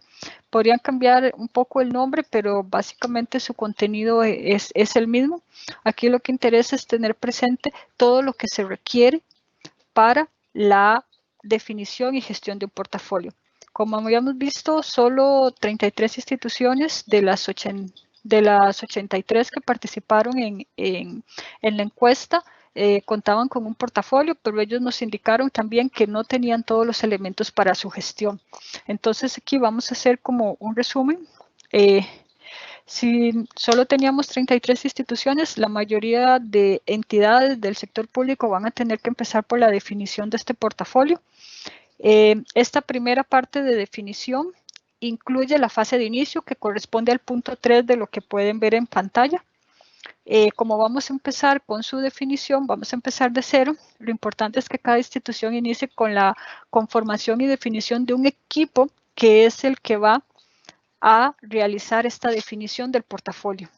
podrían cambiar un poco el nombre, pero básicamente su contenido es el mismo. Aquí lo que interesa es tener presente todo lo que se requiere para la definición y gestión de un portafolio. Como habíamos visto, solo 33 instituciones de las 83 que participaron en la encuesta contaban con un portafolio, pero ellos nos indicaron también que no tenían todos los elementos para su gestión. Entonces aquí vamos a hacer como un resumen. Si solo teníamos 33 instituciones, la mayoría de entidades del sector público van a tener que empezar por la definición de este portafolio. Esta primera parte de definición incluye la fase de inicio, que corresponde al punto 3 de lo que pueden ver en pantalla. Como vamos a empezar con su definición, vamos a empezar de cero. Lo importante es que cada institución inicie con la conformación y definición de un equipo que es el que va a realizar esta definición del portafolio.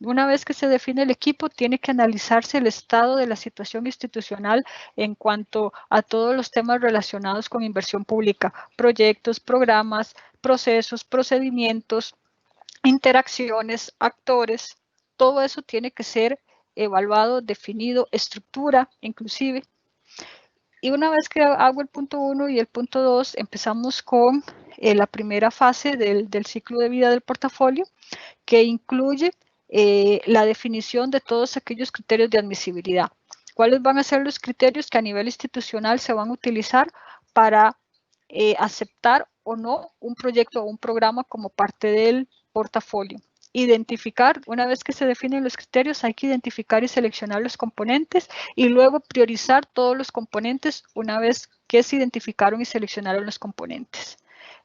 Una vez que se define el equipo, tiene que analizarse el estado de la situación institucional en cuanto a todos los temas relacionados con inversión pública, proyectos, programas, procesos, procedimientos, interacciones, actores. Todo eso tiene que ser evaluado, definido, estructura inclusive. Y una vez que hago el punto 1 y el punto 2, empezamos con la primera fase del ciclo de vida del portafolio, que incluye la definición de todos aquellos criterios de admisibilidad. ¿Cuáles van a ser los criterios que a nivel institucional se van a utilizar para aceptar o no un proyecto o un programa como parte del portafolio. Identificar, una vez que se definen los criterios, hay que identificar y seleccionar los componentes y luego priorizar todos los componentes una vez que se identificaron y seleccionaron los componentes.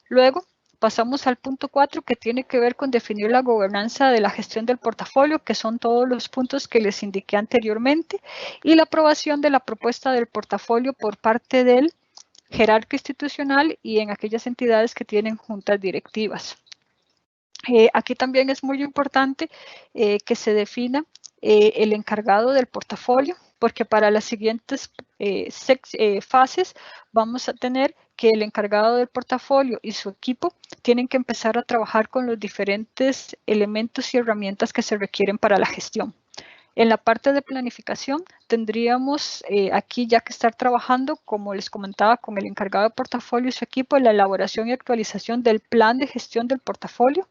Luego, pasamos al punto 4, que tiene que ver con definir la gobernanza de la gestión del portafolio, que son todos los puntos que les indiqué anteriormente, y la aprobación de la propuesta del portafolio por parte del jerarca institucional y en aquellas entidades que tienen juntas directivas. Aquí también es muy importante que se defina el encargado del portafolio, porque para las siguientes fases vamos a tener que el encargado del portafolio y su equipo tienen que empezar a trabajar con los diferentes elementos y herramientas que se requieren para la gestión. En la parte de planificación tendríamos aquí ya que estar trabajando, como les comentaba, con el encargado de portafolio y su equipo en la elaboración y actualización del plan de gestión del portafolio,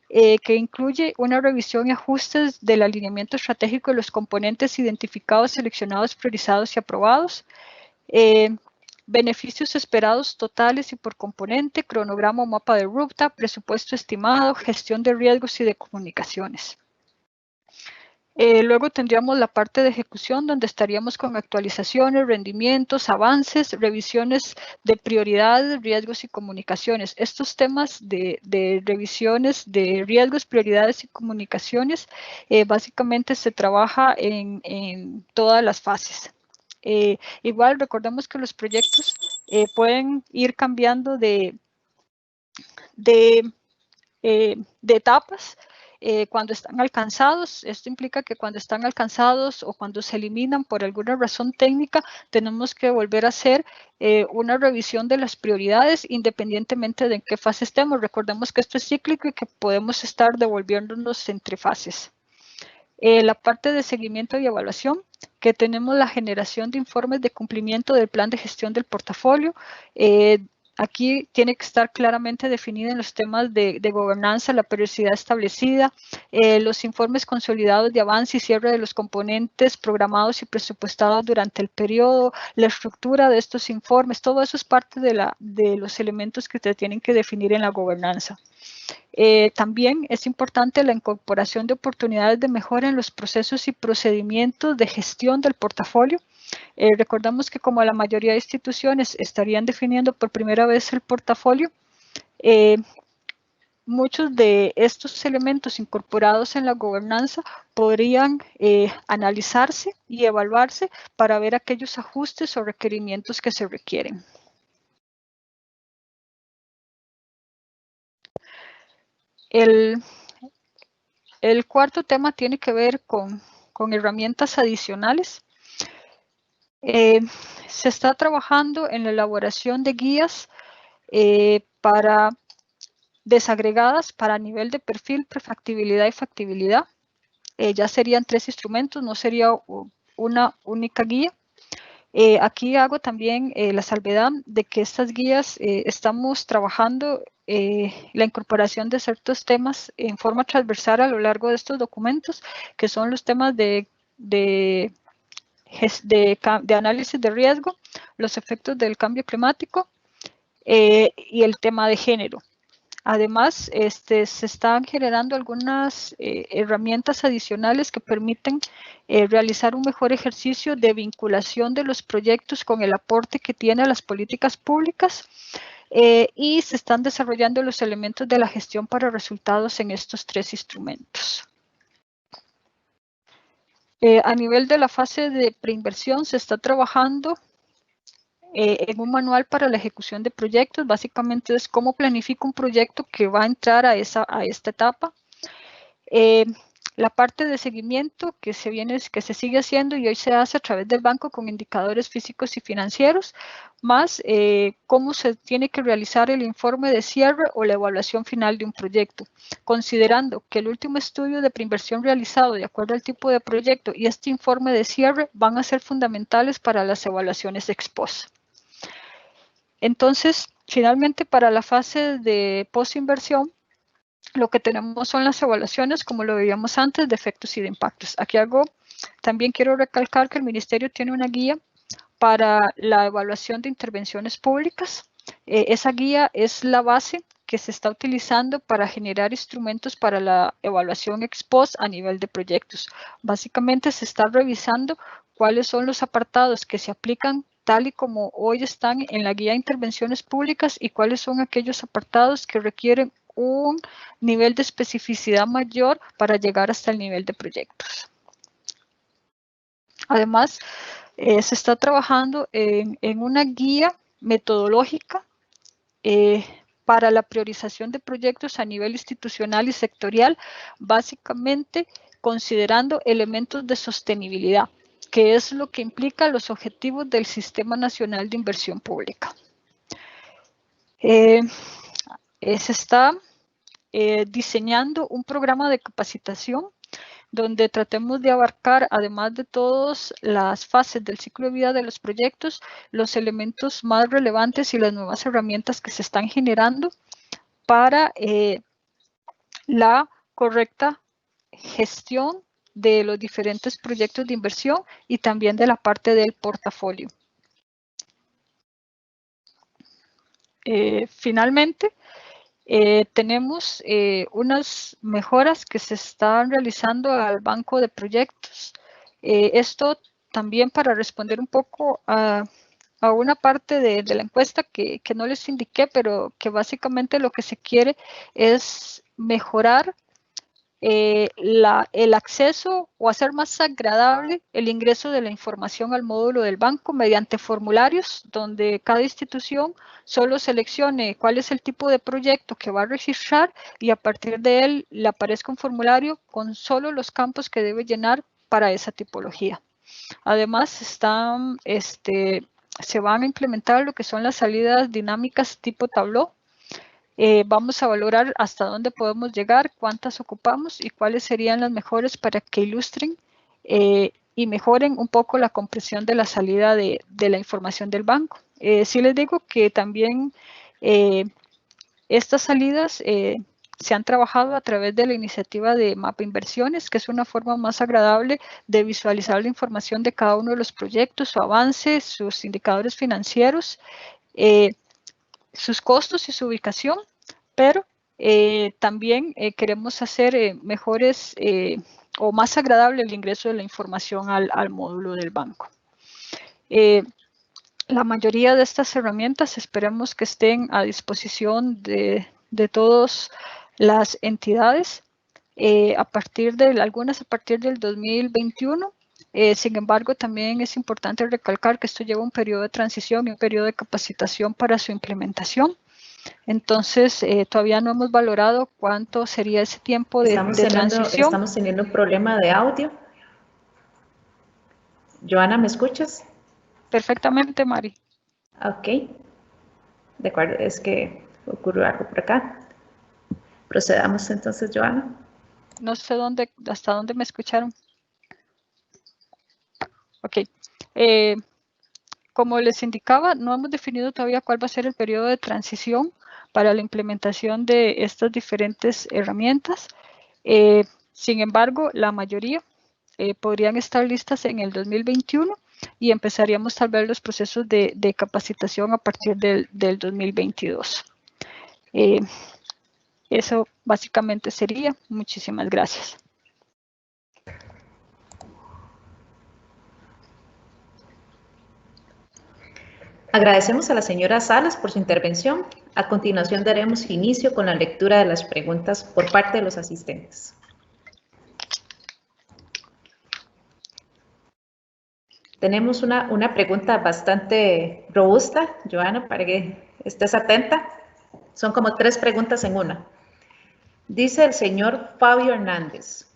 que incluye una revisión y ajustes del alineamiento estratégico de los componentes identificados, seleccionados, priorizados y aprobados, beneficios esperados totales y por componente, cronograma o mapa de ruta, presupuesto estimado, gestión de riesgos y de comunicaciones. Luego tendríamos la parte de ejecución, donde estaríamos con actualizaciones, rendimientos, avances, revisiones de prioridades, riesgos y comunicaciones. Estos temas de revisiones de riesgos, prioridades y comunicaciones, básicamente se trabaja en todas las fases. Igual recordemos que los proyectos pueden ir cambiando de etapas. Cuando están alcanzados, esto implica que cuando están alcanzados o cuando se eliminan por alguna razón técnica, tenemos que volver a hacer una revisión de las prioridades independientemente de en qué fase estemos. Recordemos que esto es cíclico y que podemos estar devolviéndonos entre fases. La parte de seguimiento y evaluación, que tenemos la generación de informes de cumplimiento del plan de gestión del portafolio. Aquí tiene que estar claramente definida en los temas de gobernanza, la periodicidad establecida, los informes consolidados de avance y cierre de los componentes programados y presupuestados durante el periodo, la estructura de estos informes, todo eso es parte de los elementos que se tienen que definir en la gobernanza. También es importante la incorporación de oportunidades de mejora en los procesos y procedimientos de gestión del portafolio. Recordamos que como la mayoría de instituciones estarían definiendo por primera vez el portafolio, muchos de estos elementos incorporados en la gobernanza podrían analizarse y evaluarse para ver aquellos ajustes o requerimientos que se requieren. El cuarto tema tiene que ver con herramientas adicionales. Se está trabajando en la elaboración de guías para desagregadas para nivel de perfil, prefactibilidad y factibilidad. Ya serían 3 instrumentos, no sería una única guía. Aquí hago también la salvedad de que estas guías estamos trabajando la incorporación de ciertos temas en forma transversal a lo largo de estos documentos, que son los temas de análisis de riesgo, los efectos del cambio climático y el tema de género. Además, se están generando algunas herramientas adicionales que permiten realizar un mejor ejercicio de vinculación de los proyectos con el aporte que tiene a las políticas públicas y se están desarrollando los elementos de la gestión para resultados en estos 3 instrumentos. A nivel de la fase de preinversión se está trabajando en un manual para la ejecución de proyectos. Básicamente es cómo planifico un proyecto que va a entrar a esta etapa. La parte de seguimiento que se sigue haciendo y hoy se hace a través del banco con indicadores físicos y financieros, más cómo se tiene que realizar el informe de cierre o la evaluación final de un proyecto, considerando que el último estudio de preinversión realizado de acuerdo al tipo de proyecto y este informe de cierre van a ser fundamentales para las evaluaciones ex post. Entonces, finalmente, para la fase de postinversión, lo que tenemos son las evaluaciones, como lo veíamos antes, de efectos y de impactos. Aquí también quiero recalcar que el Ministerio tiene una guía para la evaluación de intervenciones públicas. Esa guía es la base que se está utilizando para generar instrumentos para la evaluación ex post a nivel de proyectos. Básicamente se está revisando cuáles son los apartados que se aplican tal y como hoy están en la guía de intervenciones públicas y cuáles son aquellos apartados que requieren un nivel de especificidad mayor para llegar hasta el nivel de proyectos. Además, se está trabajando en una guía metodológica para la priorización de proyectos a nivel institucional y sectorial, básicamente considerando elementos de sostenibilidad, que es lo que implica los objetivos del Sistema Nacional de Inversión Pública. Se está diseñando un programa de capacitación donde tratemos de abarcar, además de todas las fases del ciclo de vida de los proyectos, los elementos más relevantes y las nuevas herramientas que se están generando para la correcta gestión de los diferentes proyectos de inversión y también de la parte del portafolio. Finalmente, tenemos unas mejoras que se están realizando al banco de proyectos. Esto también para responder un poco a una parte de la encuesta que no les indiqué, pero que básicamente lo que se quiere es mejorar el acceso o hacer más agradable el ingreso de la información al módulo del banco mediante formularios donde cada institución solo seleccione cuál es el tipo de proyecto que va a registrar y a partir de él le aparezca un formulario con solo los campos que debe llenar para esa tipología. Además, se van a implementar lo que son las salidas dinámicas tipo Tableau. Vamos a valorar hasta dónde podemos llegar, cuántas ocupamos y cuáles serían las mejores para que ilustren y mejoren un poco la compresión de la salida de la información del banco. Sí les digo que también estas salidas se han trabajado a través de la iniciativa de Mapa Inversiones, que es una forma más agradable de visualizar la información de cada uno de los proyectos, su avance, sus indicadores financieros, sus costos y su ubicación, pero también queremos hacer mejores o más agradable el ingreso de la información al módulo del banco. La mayoría de estas herramientas esperemos que estén a disposición de todas las entidades, algunas a partir del 2021. Sin embargo, también es importante recalcar que esto lleva un periodo de transición y un periodo de capacitación para su implementación. Entonces, todavía no hemos valorado cuánto sería ese tiempo de transición. Estamos teniendo un problema de audio. Joana, ¿me escuchas? Perfectamente, Mari. Ok. De acuerdo, es que ocurrió algo por acá. Procedamos entonces, Joana. No sé hasta dónde me escucharon. Ok. Como les indicaba, no hemos definido todavía cuál va a ser el periodo de transición para la implementación de estas diferentes herramientas. Sin embargo, la mayoría podrían estar listas en el 2021 y empezaríamos tal vez los procesos de capacitación a partir del 2022. Eso básicamente sería. Muchísimas gracias. Agradecemos a la señora Salas por su intervención. A continuación daremos inicio con la lectura de las preguntas por parte de los asistentes. Tenemos una pregunta bastante robusta, Joana, para que estés atenta. Son como 3 preguntas en una. Dice el señor Fabio Hernández.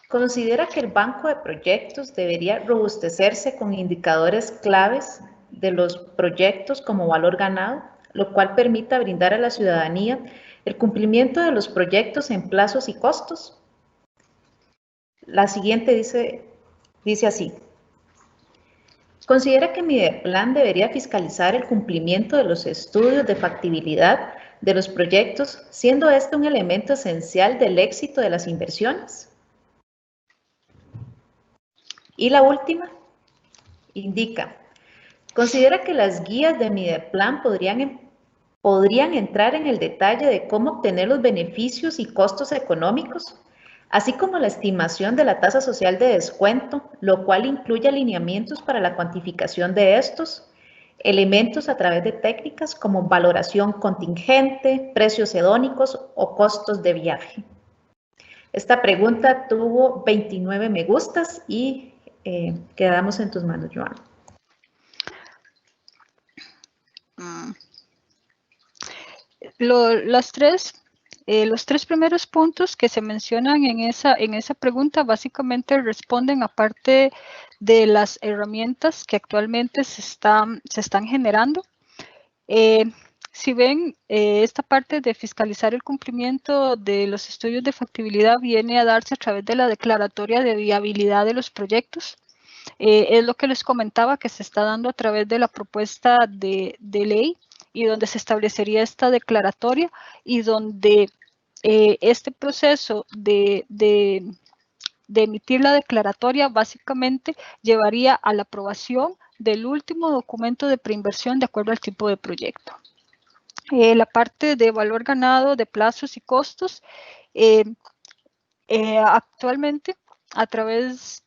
¿Considera que el banco de proyectos debería robustecerse con indicadores claves de los proyectos como valor ganado, lo cual permita brindar a la ciudadanía el cumplimiento de los proyectos en plazos y costos? La siguiente dice así. ¿Considera que Mideplan debería fiscalizar el cumplimiento de los estudios de factibilidad de los proyectos, siendo este un elemento esencial del éxito de las inversiones? Y la última indica, ¿Considera que las guías de Mideplan podrían entrar en el detalle de cómo obtener los beneficios y costos económicos, así como la estimación de la tasa social de descuento, lo cual incluye alineamientos para la cuantificación de estos elementos a través de técnicas como valoración contingente, precios hedónicos o costos de viaje? Esta pregunta tuvo 29 me gustas y quedamos en tus manos, Joana. Los tres primeros puntos que se mencionan en esa pregunta básicamente responden a parte de las herramientas que actualmente se están generando. Si ven, esta parte de fiscalizar el cumplimiento de los estudios de factibilidad viene a darse a través de la declaratoria de viabilidad de los proyectos. Es lo que les comentaba que se está dando a través de la propuesta de ley y donde se establecería esta declaratoria y donde este proceso de emitir la declaratoria básicamente llevaría a la aprobación del último documento de preinversión de acuerdo al tipo de proyecto. La parte de valor ganado, de plazos y costos, actualmente a través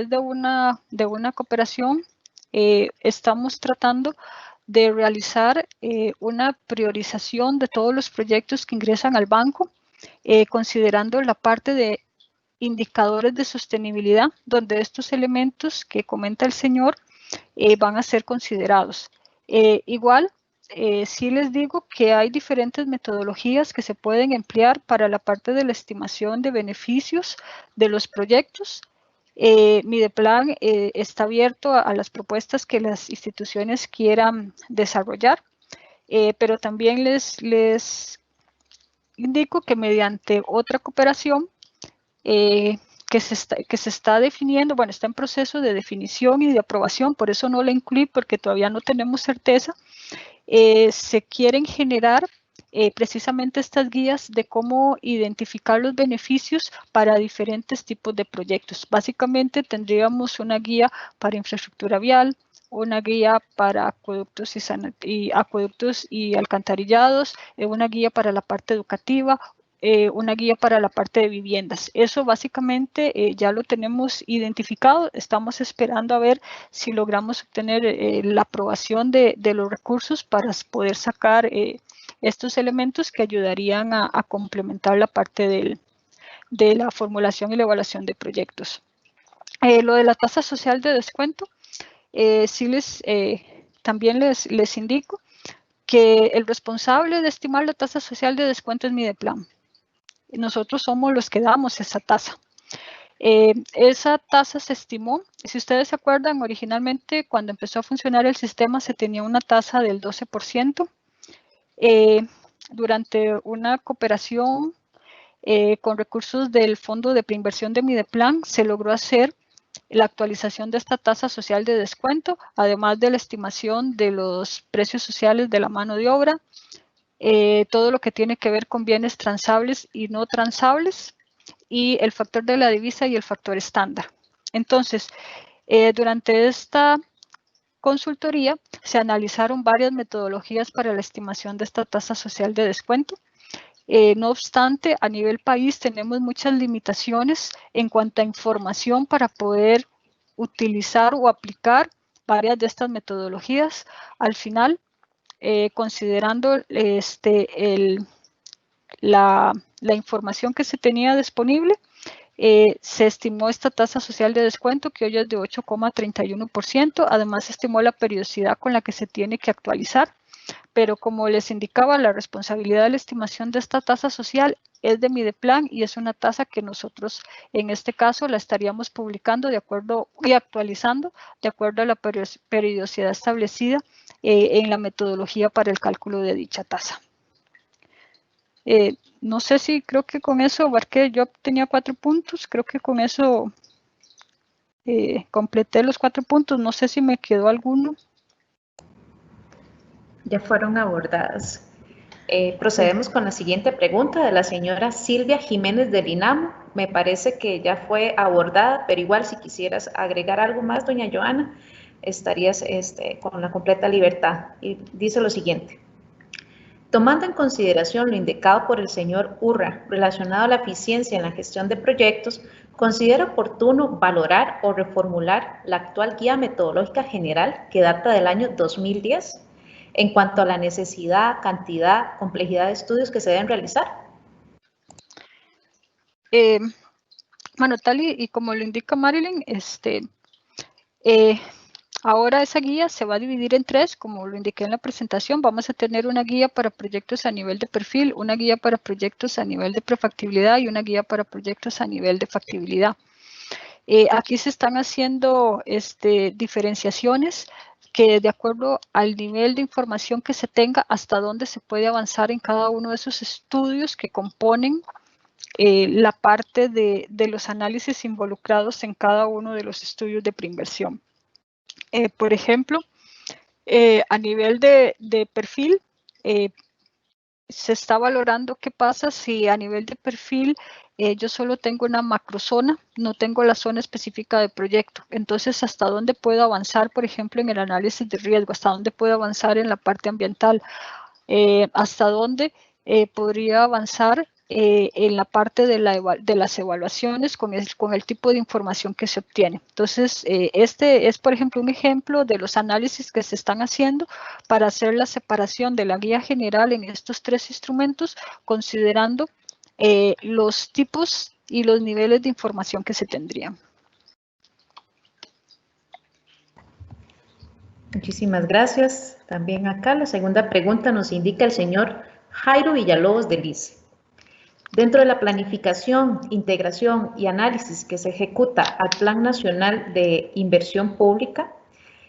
de una cooperación estamos tratando de realizar una priorización de todos los proyectos que ingresan al banco, considerando la parte de indicadores de sostenibilidad, donde estos elementos que comenta el señor van a ser considerados. Igual, sí les digo que hay diferentes metodologías que se pueden emplear para la parte de la estimación de beneficios de los proyectos. Mideplan está abierto a las propuestas que las instituciones quieran desarrollar, pero también les indico que mediante otra cooperación que se está definiendo, bueno, está en proceso de definición y de aprobación, por eso no la incluí porque todavía no tenemos certeza, se quieren generar precisamente estas guías de cómo identificar los beneficios para diferentes tipos de proyectos. Básicamente tendríamos una guía para infraestructura vial, una guía para acueductos y alcantarillados, una guía para la parte educativa, una guía para la parte de viviendas. Eso básicamente ya lo tenemos identificado. Estamos esperando a ver si logramos obtener la aprobación de los recursos para poder sacar estos elementos que ayudarían a complementar la parte de la formulación y la evaluación de proyectos. Lo de la tasa social de descuento, sí también les indico que el responsable de estimar la tasa social de descuento es Mideplan. Nosotros somos los que damos esa tasa. Esa tasa se estimó, si ustedes se acuerdan, originalmente cuando empezó a funcionar el sistema se tenía una tasa del 12%. Durante una cooperación con recursos del Fondo de Preinversión de Mideplan se logró hacer la actualización de esta tasa social de descuento, además de la estimación de los precios sociales de la mano de obra, todo lo que tiene que ver con bienes transables y no transables, y el factor de la divisa y el factor estándar. Entonces, durante esta consultoría se analizaron varias metodologías para la estimación de esta tasa social de descuento. No obstante, a nivel país tenemos muchas limitaciones en cuanto a información para poder utilizar o aplicar varias de estas metodologías. Al final, considerando la información que se tenía disponible, se estimó esta tasa social de descuento que hoy es de 8,31%. Además, se estimó la periodicidad con la que se tiene que actualizar. Pero como les indicaba, la responsabilidad de la estimación de esta tasa social es de Mideplan y es una tasa que nosotros en este caso la estaríamos publicando de acuerdo y actualizando de acuerdo a la periodicidad establecida en la metodología para el cálculo de dicha tasa. No sé si creo que con eso abarqué, yo tenía 4 puntos, creo que con eso completé los 4 puntos, no sé si me quedó alguno. Ya fueron abordadas. Procedemos con la siguiente pregunta de la señora Silvia Jiménez del INAMO. Me parece que ya fue abordada, pero igual si quisieras agregar algo más, doña Joana. estarías con la completa libertad. Y dice lo siguiente. Tomando en consideración lo indicado por el señor Urra relacionado a la eficiencia en la gestión de proyectos, ¿considera oportuno valorar o reformular la actual guía metodológica general que data del año 2010 en cuanto a la necesidad, cantidad, complejidad de estudios que se deben realizar? Bueno, tal y como lo indica Marilyn, ahora esa guía se va a dividir en tres, como lo indiqué en la presentación. Vamos a tener una guía para proyectos a nivel de perfil, una guía para proyectos a nivel de prefactibilidad y una guía para proyectos a nivel de factibilidad. Aquí se están haciendo diferenciaciones que de acuerdo al nivel de información que se tenga, hasta dónde se puede avanzar en cada uno de esos estudios que componen la parte de los análisis involucrados en cada uno de los estudios de preinversión. Por ejemplo, a nivel de perfil, se está valorando qué pasa si a nivel de perfil yo solo tengo una macrozona, no tengo la zona específica de proyecto. Entonces, ¿hasta dónde puedo avanzar, por ejemplo, en el análisis de riesgo? ¿Hasta dónde puedo avanzar en la parte ambiental? ¿Hasta dónde podría avanzar en la parte de las evaluaciones con el tipo de información que se obtiene? Entonces, este es, por ejemplo, un ejemplo de los análisis que se están haciendo para hacer la separación de la guía general en estos tres instrumentos, considerando los tipos y los niveles de información que se tendrían. Muchísimas gracias. También acá la segunda pregunta nos indica el señor Jairo Villalobos del ICE. Dentro de la planificación, integración y análisis que se ejecuta al Plan Nacional de Inversión Pública,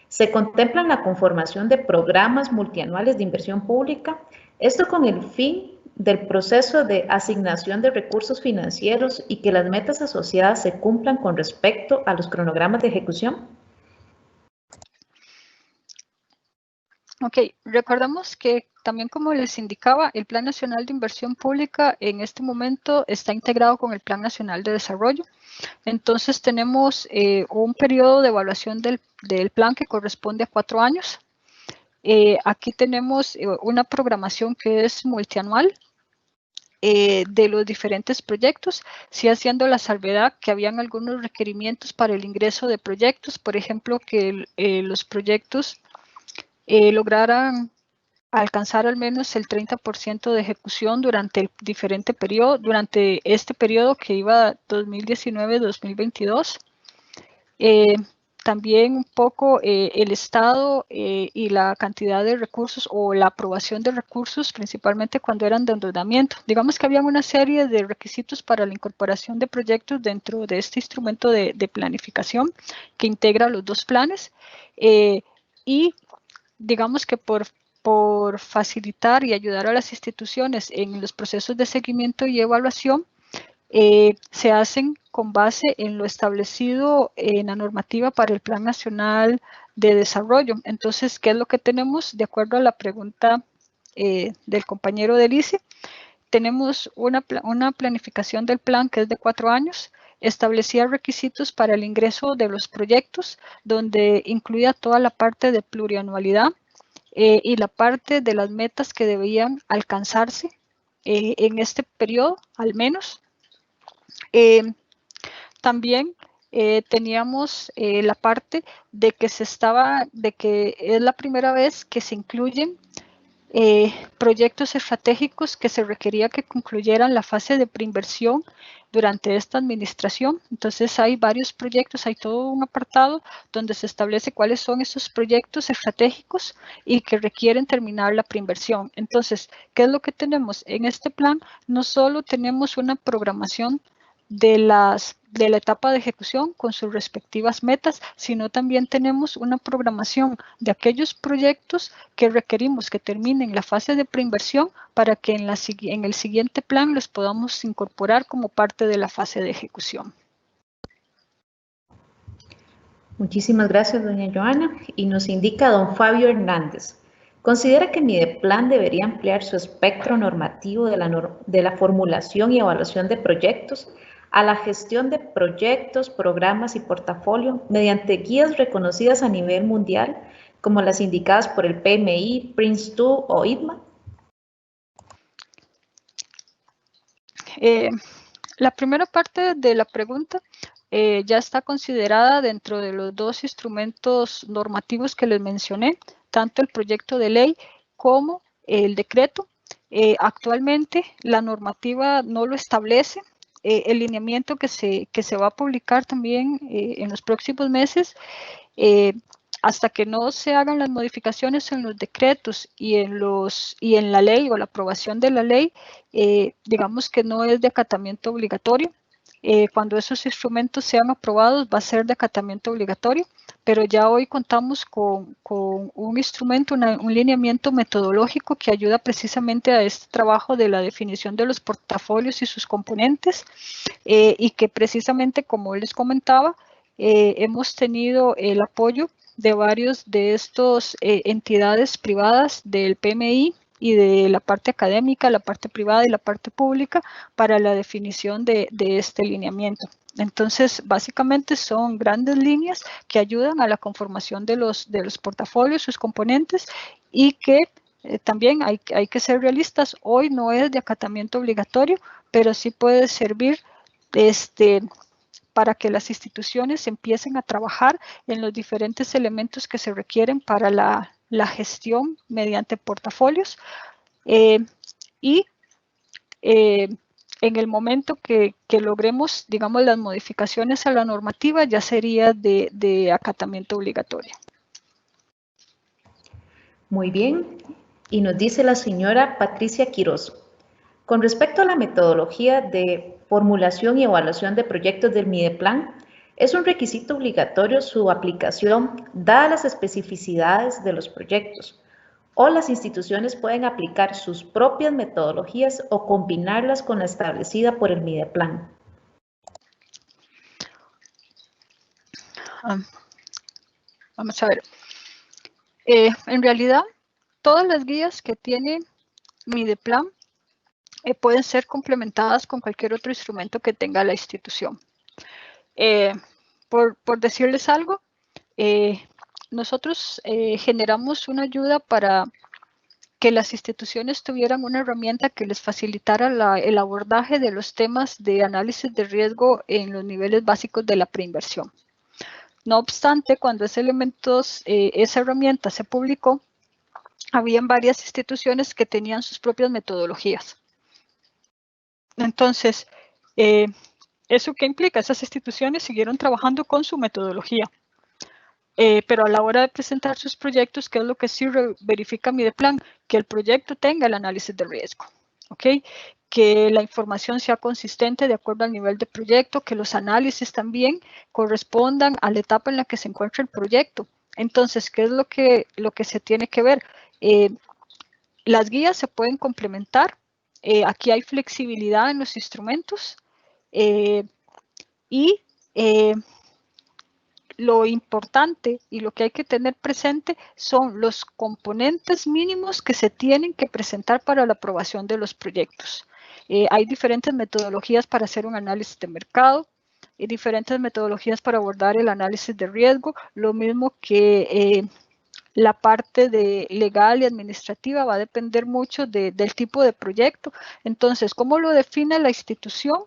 se contempla la conformación de programas multianuales de inversión pública, esto con el fin del proceso de asignación de recursos financieros y que las metas asociadas se cumplan con respecto a los cronogramas de ejecución. Ok, recordamos que también, como les indicaba, el Plan Nacional de Inversión Pública en este momento está integrado con el Plan Nacional de Desarrollo. Entonces tenemos un periodo de evaluación del plan que corresponde a 4 años. Aquí tenemos una programación que es multianual de los diferentes proyectos, sí haciendo la salvedad que habían algunos requerimientos para el ingreso de proyectos, por ejemplo, que los proyectos lograran alcanzar al menos el 30% de ejecución durante el diferente periodo, durante este periodo que iba 2019-2022. También un poco el estado y la cantidad de recursos o la aprobación de recursos, principalmente cuando eran de endeudamiento. Digamos que había una serie de requisitos para la incorporación de proyectos dentro de este instrumento de planificación que integra los dos planes y digamos que por facilitar y ayudar a las instituciones en los procesos de seguimiento y evaluación, se hacen con base en lo establecido en la normativa para el Plan Nacional de Desarrollo. Entonces, ¿qué es lo que tenemos? De acuerdo a la pregunta del compañero del ICE, tenemos una planificación del plan que es de 4 años, establecía requisitos para el ingreso de los proyectos, donde incluía toda la parte de plurianualidad, y la parte de las metas que debían alcanzarse en este periodo, al menos. También teníamos la parte de que es la primera vez que se incluyen proyectos estratégicos que se requería que concluyeran la fase de preinversión durante esta administración. Entonces hay varios proyectos, hay todo un apartado donde se establece cuáles son esos proyectos estratégicos y que requieren terminar la preinversión. Entonces, ¿qué es lo que tenemos? En este plan no solo tenemos una programación de la etapa de ejecución con sus respectivas metas, sino también tenemos una programación de aquellos proyectos que requerimos que terminen la fase de preinversión para que en el siguiente plan los podamos incorporar como parte de la fase de ejecución. Muchísimas gracias, doña Joana. Y nos indica don Fabio Hernández. ¿Considera que Mideplan debería ampliar su espectro normativo de la formulación y evaluación de proyectos a la gestión de proyectos, programas y portafolio mediante guías reconocidas a nivel mundial, como las indicadas por el PMI, PRINCE2 o ITMA? La primera parte de la pregunta ya está considerada dentro de los dos instrumentos normativos que les mencioné, tanto el proyecto de ley como el decreto. Actualmente la normativa no lo establece. El lineamiento que se va a publicar también en los próximos meses, hasta que no se hagan las modificaciones en los decretos y en la ley o la aprobación de la ley, digamos que no es de acatamiento obligatorio. Cuando esos instrumentos sean aprobados va a ser de acatamiento obligatorio, pero ya hoy contamos con un instrumento, un lineamiento metodológico que ayuda precisamente a este trabajo de la definición de los portafolios y sus componentes, y que precisamente, como les comentaba, hemos tenido el apoyo de varios de estos entidades privadas del PMI y de la parte académica, la parte privada y la parte pública para la definición de este lineamiento. Entonces, básicamente son grandes líneas que ayudan a la conformación de los portafolios, sus componentes, y que también hay que ser realistas. Hoy no es de acatamiento obligatorio, pero sí puede servir para que las instituciones empiecen a trabajar en los diferentes elementos que se requieren para la gestión mediante portafolios, y en el momento que logremos, digamos, las modificaciones a la normativa, ya sería de acatamiento obligatorio. Muy bien. Y nos dice la señora Patricia Quiroz. Con respecto a la metodología de formulación y evaluación de proyectos del Mideplan, ¿es un requisito obligatorio su aplicación dadas las especificidades de los proyectos? ¿O las instituciones pueden aplicar sus propias metodologías o combinarlas con la establecida por el Mideplan? Vamos a ver. En realidad, todas las guías que tiene Mideplan pueden ser complementadas con cualquier otro instrumento que tenga la institución. Por decirles algo, nosotros generamos una ayuda para que las instituciones tuvieran una herramienta que les facilitara el abordaje de los temas de análisis de riesgo en los niveles básicos de la preinversión. No obstante, cuando esa herramienta se publicó, habían varias instituciones que tenían sus propias metodologías. Entonces, ¿eso qué implica? Esas instituciones siguieron trabajando con su metodología, pero a la hora de presentar sus proyectos, ¿qué es lo que sí verifica Mideplan? Que el proyecto tenga el análisis de riesgo, ¿ok? Que la información sea consistente de acuerdo al nivel de proyecto, que los análisis también correspondan a la etapa en la que se encuentra el proyecto. Entonces, ¿qué es lo que se tiene que ver? Las guías se pueden complementar. Aquí hay flexibilidad en los instrumentos, y lo importante y lo que hay que tener presente son los componentes mínimos que se tienen que presentar para la aprobación de los proyectos. Hay diferentes metodologías para hacer un análisis de mercado, y diferentes metodologías para abordar el análisis de riesgo, lo mismo que la parte de legal y administrativa va a depender mucho del tipo de proyecto. Entonces, ¿cómo lo define la institución?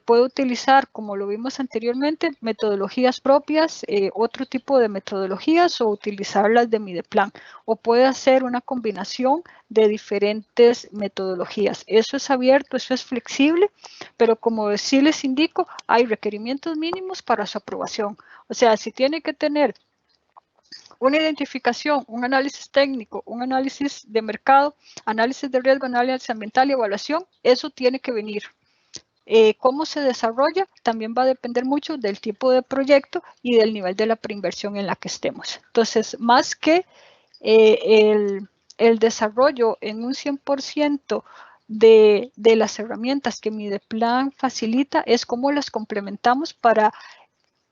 Puede utilizar, como lo vimos anteriormente, metodologías propias, otro tipo de metodologías, o utilizar las de Mideplan, o puede hacer una combinación de diferentes metodologías. Eso es abierto, eso es flexible, pero como sí les indico, hay requerimientos mínimos para su aprobación. O sea, si tiene que tener una identificación, un análisis técnico, un análisis de mercado, análisis de riesgo, análisis ambiental y evaluación, eso tiene que venir. Cómo se desarrolla también va a depender mucho del tipo de proyecto y del nivel de la preinversión en la que estemos. Entonces, más que el desarrollo en un 100% de las herramientas que Mideplan facilita, es cómo las complementamos para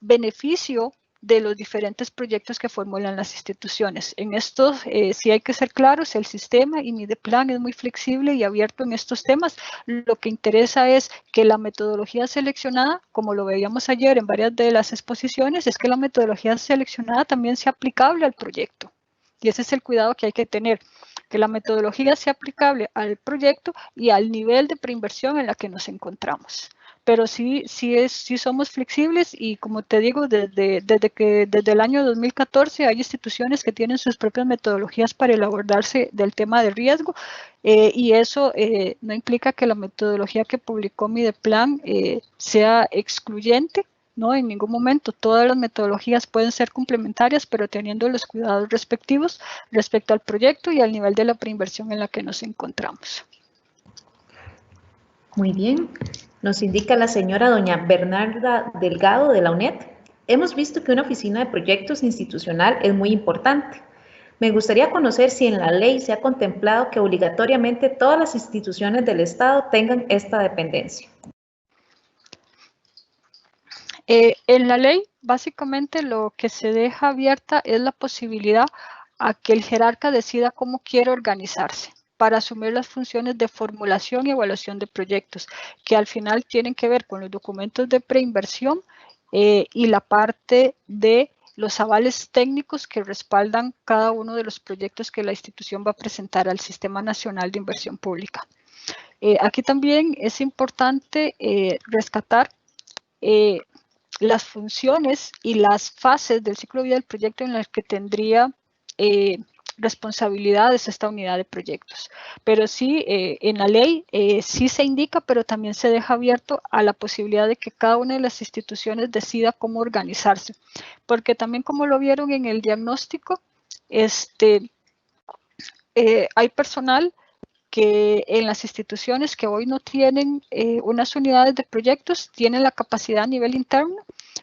beneficio de los diferentes proyectos que formulan las instituciones. En esto sí hay que ser claros, el sistema y Mideplan es muy flexible y abierto en estos temas. Lo que interesa es que la metodología seleccionada, como lo veíamos ayer en varias de las exposiciones, es que la metodología seleccionada también sea aplicable al proyecto. Y ese es el cuidado que hay que tener, que la metodología sea aplicable al proyecto y al nivel de preinversión en la que nos encontramos. Pero sí somos flexibles y como te digo, desde el año 2014 hay instituciones que tienen sus propias metodologías para el abordarse del tema de riesgo y eso no implica que la metodología que publicó Mideplan sea excluyente. No, en ningún momento. Todas las metodologías pueden ser complementarias, pero teniendo los cuidados respectivos respecto al proyecto y al nivel de la preinversión en la que nos encontramos. Muy bien. Nos indica la señora doña Bernarda Delgado de la UNED. Hemos visto que una oficina de proyectos institucional es muy importante. Me gustaría conocer si en la ley se ha contemplado que obligatoriamente todas las instituciones del Estado tengan esta dependencia. En la ley, básicamente lo que se deja abierta es la posibilidad a que el jerarca decida cómo quiere organizarse para asumir las funciones de formulación y evaluación de proyectos, que al final tienen que ver con los documentos de preinversión y la parte de los avales técnicos que respaldan cada uno de los proyectos que la institución va a presentar al Sistema Nacional de Inversión Pública. Aquí también es importante rescatar las funciones y las fases del ciclo de vida del proyecto en las que tendría responsabilidades esta unidad de proyectos. Pero sí, en la ley sí se indica, pero también se deja abierto a la posibilidad de que cada una de las instituciones decida cómo organizarse. Porque también, como lo vieron en el diagnóstico, hay personal que en las instituciones que hoy no tienen unas unidades de proyectos, tienen la capacidad a nivel interno.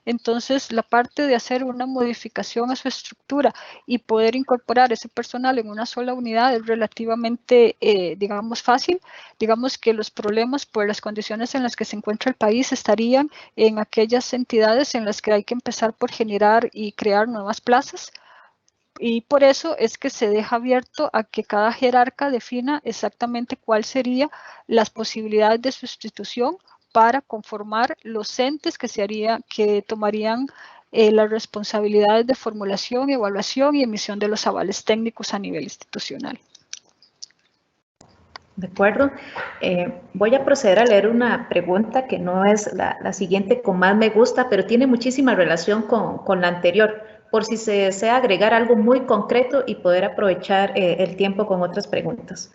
Entonces, la parte de hacer una modificación a su estructura y poder incorporar ese personal en una sola unidad es relativamente, digamos, fácil. Digamos que los problemas por las condiciones en las que se encuentra el país estarían en aquellas entidades en las que hay que empezar por generar y crear nuevas plazas. Y por eso es que se deja abierto a que cada jerarca defina exactamente cuáles serían las posibilidades de sustitución para conformar los entes que tomarían las responsabilidades de formulación, evaluación y emisión de los avales técnicos a nivel institucional. De acuerdo. Voy a proceder a leer una pregunta que no es la siguiente con más me gusta, pero tiene muchísima relación con la anterior, por si se desea agregar algo muy concreto y poder aprovechar el tiempo con otras preguntas.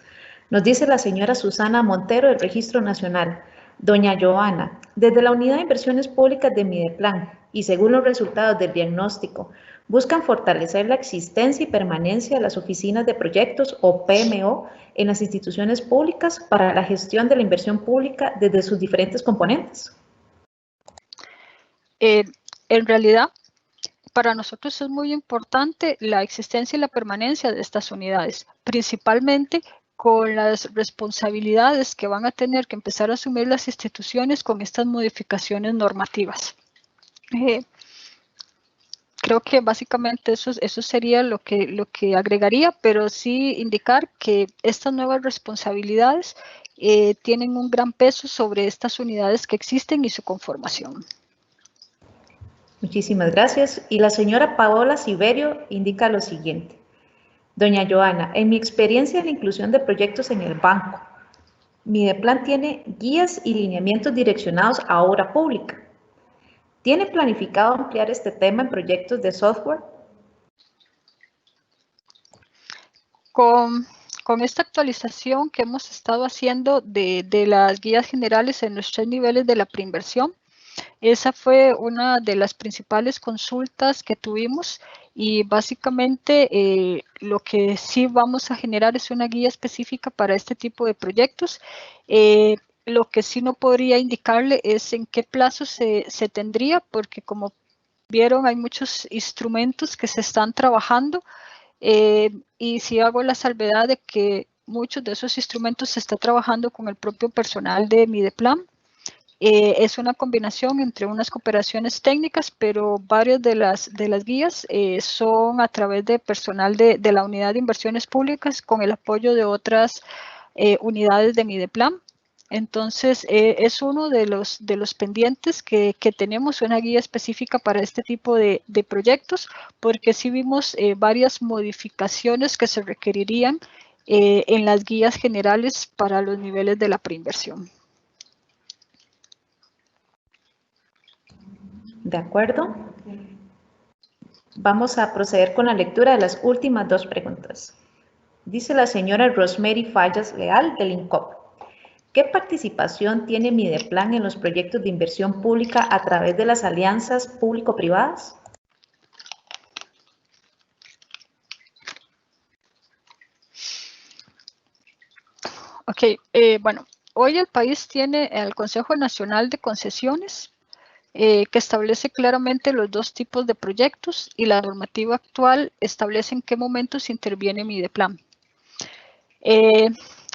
Nos dice la señora Susana Montero del Registro Nacional. Doña Joana, desde la Unidad de Inversiones Públicas de Mideplan y según los resultados del diagnóstico, buscan fortalecer la existencia y permanencia de las oficinas de proyectos o PMO en las instituciones públicas para la gestión de la inversión pública desde sus diferentes componentes. En realidad, para nosotros es muy importante la existencia y la permanencia de estas unidades, principalmente con las responsabilidades que van a tener que empezar a asumir las instituciones con estas modificaciones normativas. Creo que básicamente eso sería lo que agregaría, pero sí indicar que estas nuevas responsabilidades tienen un gran peso sobre estas unidades que existen y su conformación. Muchísimas gracias. Y la señora Paola Siberio indica lo siguiente. Doña Joana, en mi experiencia en la inclusión de proyectos en el banco, Mideplan tiene guías y lineamientos direccionados a obra pública. ¿Tiene planificado ampliar este tema en proyectos de software? Con esta actualización que hemos estado haciendo de las guías generales en los 3 niveles de la preinversión, esa fue una de las principales consultas que tuvimos y básicamente lo que sí vamos a generar es una guía específica para este tipo de proyectos. Lo que sí no podría indicarle es en qué plazo se tendría, porque como vieron hay muchos instrumentos que se están trabajando y sí hago la salvedad de que muchos de esos instrumentos se está trabajando con el propio personal de Mideplan. Es una combinación entre unas cooperaciones técnicas, pero varias de las guías son a través de personal de la Unidad de Inversiones Públicas con el apoyo de otras unidades de Mideplan. Entonces, es uno de los pendientes que tenemos, una guía específica para este tipo de proyectos, porque sí vimos varias modificaciones que se requerirían en las guías generales para los niveles de la preinversión. De acuerdo. Vamos a proceder con la lectura de las últimas dos preguntas. Dice la señora Rosemary Fallas Leal del INCOP. ¿Qué participación tiene Mideplan en los proyectos de inversión pública a través de las alianzas público-privadas? Ok, bueno, hoy el país tiene el Consejo Nacional de Concesiones, que establece claramente los dos tipos de proyectos, y la normativa actual establece en qué momentos interviene Mideplan.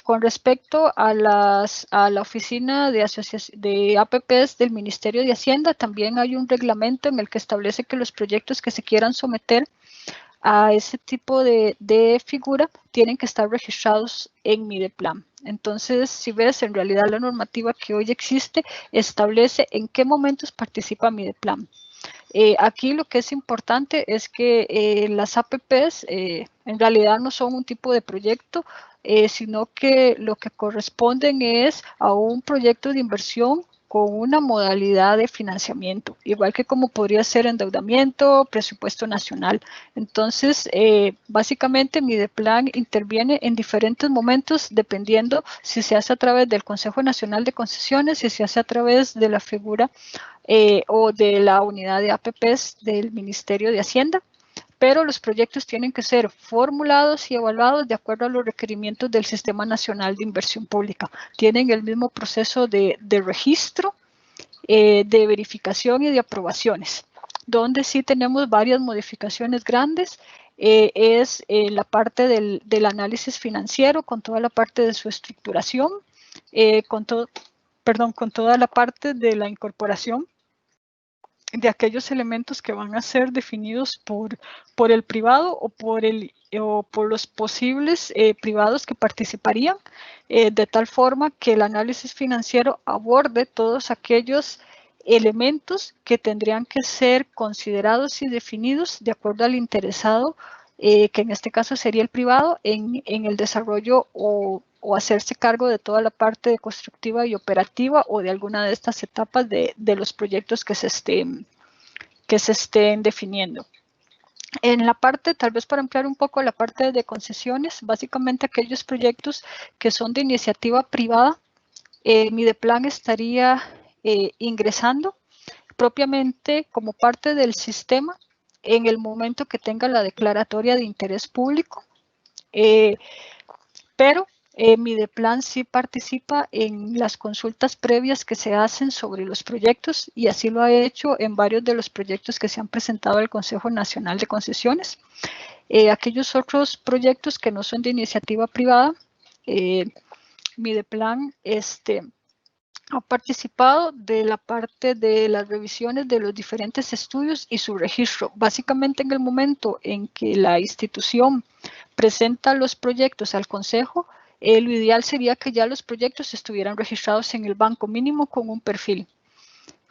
Con respecto a la oficina de APPs del Ministerio de Hacienda, también hay un reglamento en el que establece que los proyectos que se quieran someter a ese tipo de figura tienen que estar registrados en Mideplan. Entonces, si ves, en realidad la normativa que hoy existe establece en qué momentos participa Mideplan. Aquí lo que es importante es que las APPs en realidad no son un tipo de proyecto, sino que lo que corresponden es a un proyecto de inversión con una modalidad de financiamiento, igual que como podría ser endeudamiento, presupuesto nacional. Entonces, básicamente Mideplan interviene en diferentes momentos dependiendo si se hace a través del Consejo Nacional de Concesiones, si se hace a través de la figura o de la unidad de APPs del Ministerio de Hacienda, pero los proyectos tienen que ser formulados y evaluados de acuerdo a los requerimientos del Sistema Nacional de Inversión Pública. Tienen el mismo proceso de registro, de verificación y de aprobaciones. Donde sí tenemos varias modificaciones grandes es la parte del análisis financiero, con toda la parte de su estructuración, con toda la parte de la incorporación de aquellos elementos que van a ser definidos por el privado o por los posibles privados que participarían, de tal forma que el análisis financiero aborde todos aquellos elementos que tendrían que ser considerados y definidos de acuerdo al interesado, que en este caso sería el privado, en el desarrollo o hacerse cargo de toda la parte constructiva y operativa o de alguna de estas etapas de los proyectos que se estén definiendo. En la parte, tal vez para ampliar un poco la parte de concesiones, básicamente aquellos proyectos que son de iniciativa privada, Mideplan estaría ingresando propiamente como parte del sistema en el momento que tenga la declaratoria de interés público, pero Mideplan sí participa en las consultas previas que se hacen sobre los proyectos, y así lo ha hecho en varios de los proyectos que se han presentado al Consejo Nacional de Concesiones. Aquellos otros proyectos que no son de iniciativa privada, Mideplan ha participado de la parte de las revisiones de los diferentes estudios y su registro. Básicamente, en el momento en que la institución presenta los proyectos al Consejo, lo ideal sería que ya los proyectos estuvieran registrados en el banco, mínimo con un perfil.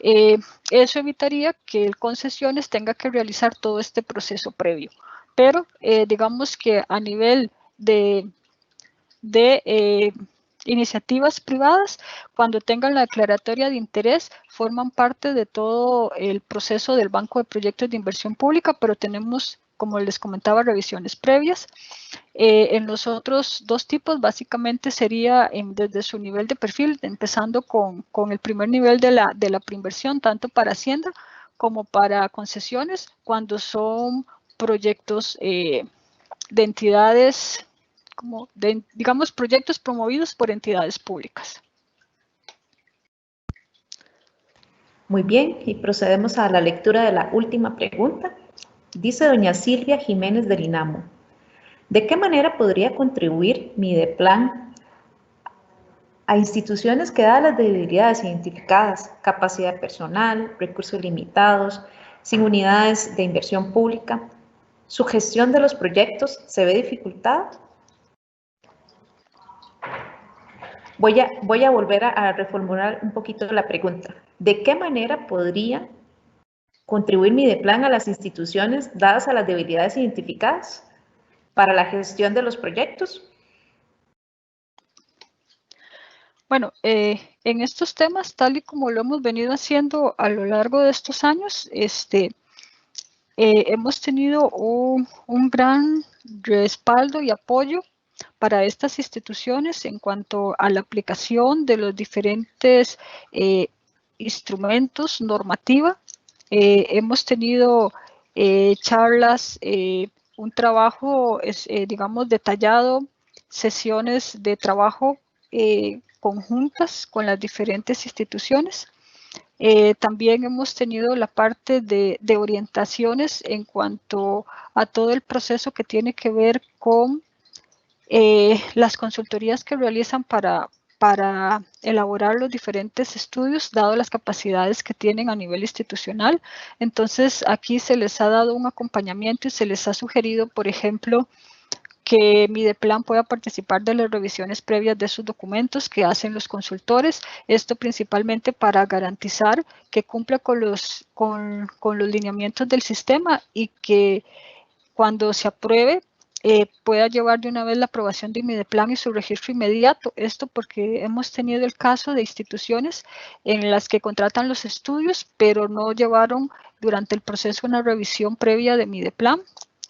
Eso evitaría que el concesiones tenga que realizar todo este proceso previo. Pero digamos que a nivel de iniciativas privadas, cuando tengan la declaratoria de interés, forman parte de todo el proceso del Banco de Proyectos de Inversión Pública, pero tenemos, como les comentaba, revisiones previas. En los otros dos tipos, básicamente sería desde su nivel de perfil, empezando con el primer nivel de la preinversión, tanto para Hacienda como para concesiones, cuando son proyectos de entidades, digamos, proyectos promovidos por entidades públicas. Muy bien, y procedemos a la lectura de la última pregunta. Dice doña Silvia Jiménez del INAMO: ¿de qué manera podría contribuir Mideplan a instituciones que, dadas las debilidades identificadas, capacidad personal, recursos limitados, sin unidades de inversión pública, su gestión de los proyectos se ve dificultada? Voy a volver a reformular un poquito la pregunta. ¿De qué manera podría contribuir Mideplan a las instituciones dadas a las debilidades identificadas para la gestión de los proyectos? Bueno, en estos temas, tal y como lo hemos venido haciendo a lo largo de estos años, hemos tenido un gran respaldo y apoyo para estas instituciones en cuanto a la aplicación de los diferentes instrumentos normativa. Hemos tenido charlas, un trabajo, digamos, detallado, sesiones de trabajo conjuntas con las diferentes instituciones. También hemos tenido la parte de orientaciones en cuanto a todo el proceso que tiene que ver con las consultorías que realizan para elaborar los diferentes estudios, dado las capacidades que tienen a nivel institucional. Entonces, aquí se les ha dado un acompañamiento y se les ha sugerido, por ejemplo, que Mideplan pueda participar de las revisiones previas de sus documentos que hacen los consultores, esto principalmente para garantizar que cumpla con los lineamientos del sistema y que cuando se apruebe pueda llevar de una vez la aprobación de Mideplan y su registro inmediato. Esto porque hemos tenido el caso de instituciones en las que contratan los estudios, pero no llevaron durante el proceso una revisión previa de Mideplan.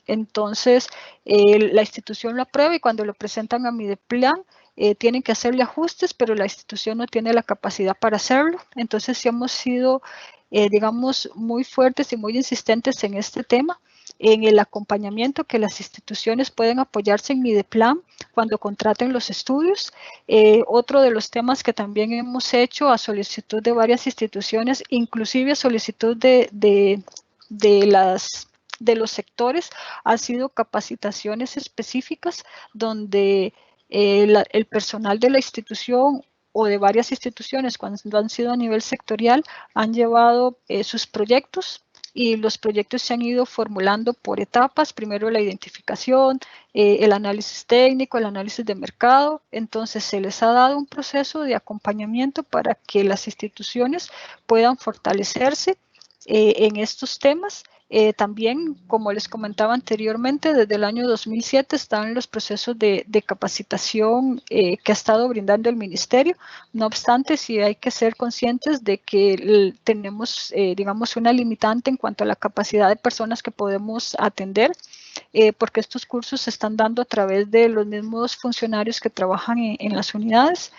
Entonces, la institución lo aprueba y cuando lo presentan a Mideplan, tienen que hacerle ajustes, pero la institución no tiene la capacidad para hacerlo. Entonces, sí hemos sido, digamos, muy fuertes y muy insistentes en este tema, en el acompañamiento que las instituciones pueden apoyarse en Mideplan cuando contraten los estudios. Otro de los temas que también hemos hecho a solicitud de varias instituciones, inclusive a solicitud de los sectores, ha sido capacitaciones específicas donde el personal de la institución o de varias instituciones, cuando han sido a nivel sectorial, han llevado sus proyectos y los proyectos se han ido formulando por etapas, primero la identificación, el análisis técnico, el análisis de mercado. Entonces se les ha dado un proceso de acompañamiento para que las instituciones puedan fortalecerse en estos temas. También, como les comentaba anteriormente, desde el año 2007 están los procesos de capacitación que ha estado brindando el Ministerio. No obstante, sí hay que ser conscientes de que tenemos, digamos, una limitante en cuanto a la capacidad de personas que podemos atender, porque estos cursos se están dando a través de los mismos funcionarios que trabajan en las unidades.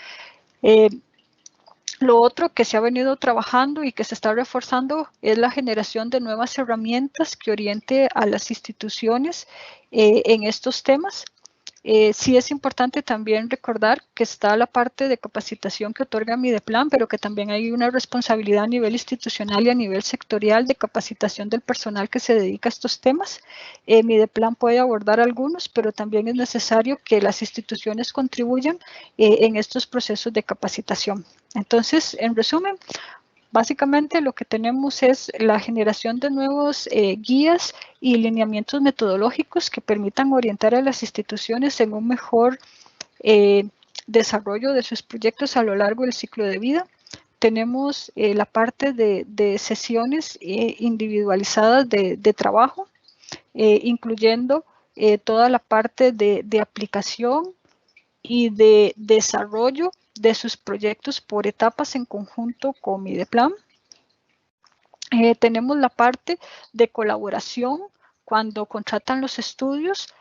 Lo otro que se ha venido trabajando y que se está reforzando es la generación de nuevas herramientas que oriente a las instituciones en estos temas. Sí es importante también recordar que está la parte de capacitación que otorga Mideplan, pero que también hay una responsabilidad a nivel institucional y a nivel sectorial de capacitación del personal que se dedica a estos temas. Mideplan puede abordar algunos, pero también es necesario que las instituciones contribuyan en estos procesos de capacitación. Entonces, en resumen, básicamente lo que tenemos es la generación de nuevos guías y lineamientos metodológicos que permitan orientar a las instituciones en un mejor desarrollo de sus proyectos a lo largo del ciclo de vida. Tenemos la parte de sesiones individualizadas de trabajo, incluyendo toda la parte de aplicación y de desarrollo de sus proyectos por etapas en conjunto con Mideplan. Tenemos la parte de colaboración cuando contratan los estudios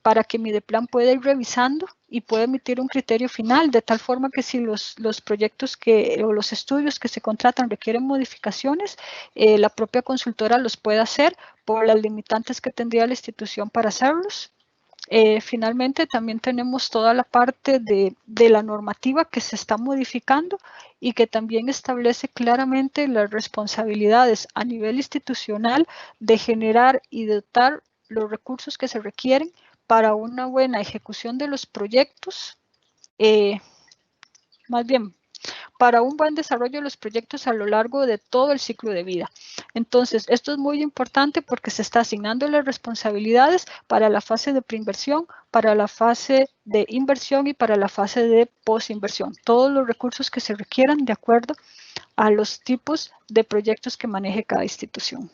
para que Mideplan pueda ir revisando y pueda emitir un criterio final, de tal forma que si los proyectos o los estudios que se contratan requieren modificaciones, la propia consultora los puede hacer por las limitantes que tendría la institución para hacerlos. Finalmente, también tenemos toda la parte de la normativa que se está modificando y que también establece claramente las responsabilidades a nivel institucional de generar y dotar los recursos que se requieren para una buena ejecución de los proyectos más bien, para un buen desarrollo de los proyectos a lo largo de todo el ciclo de vida. Entonces, esto es muy importante porque se está asignando las responsabilidades para la fase de preinversión, para la fase de inversión y para la fase de postinversión. Todos los recursos que se requieran de acuerdo a los tipos de proyectos que maneje cada institución.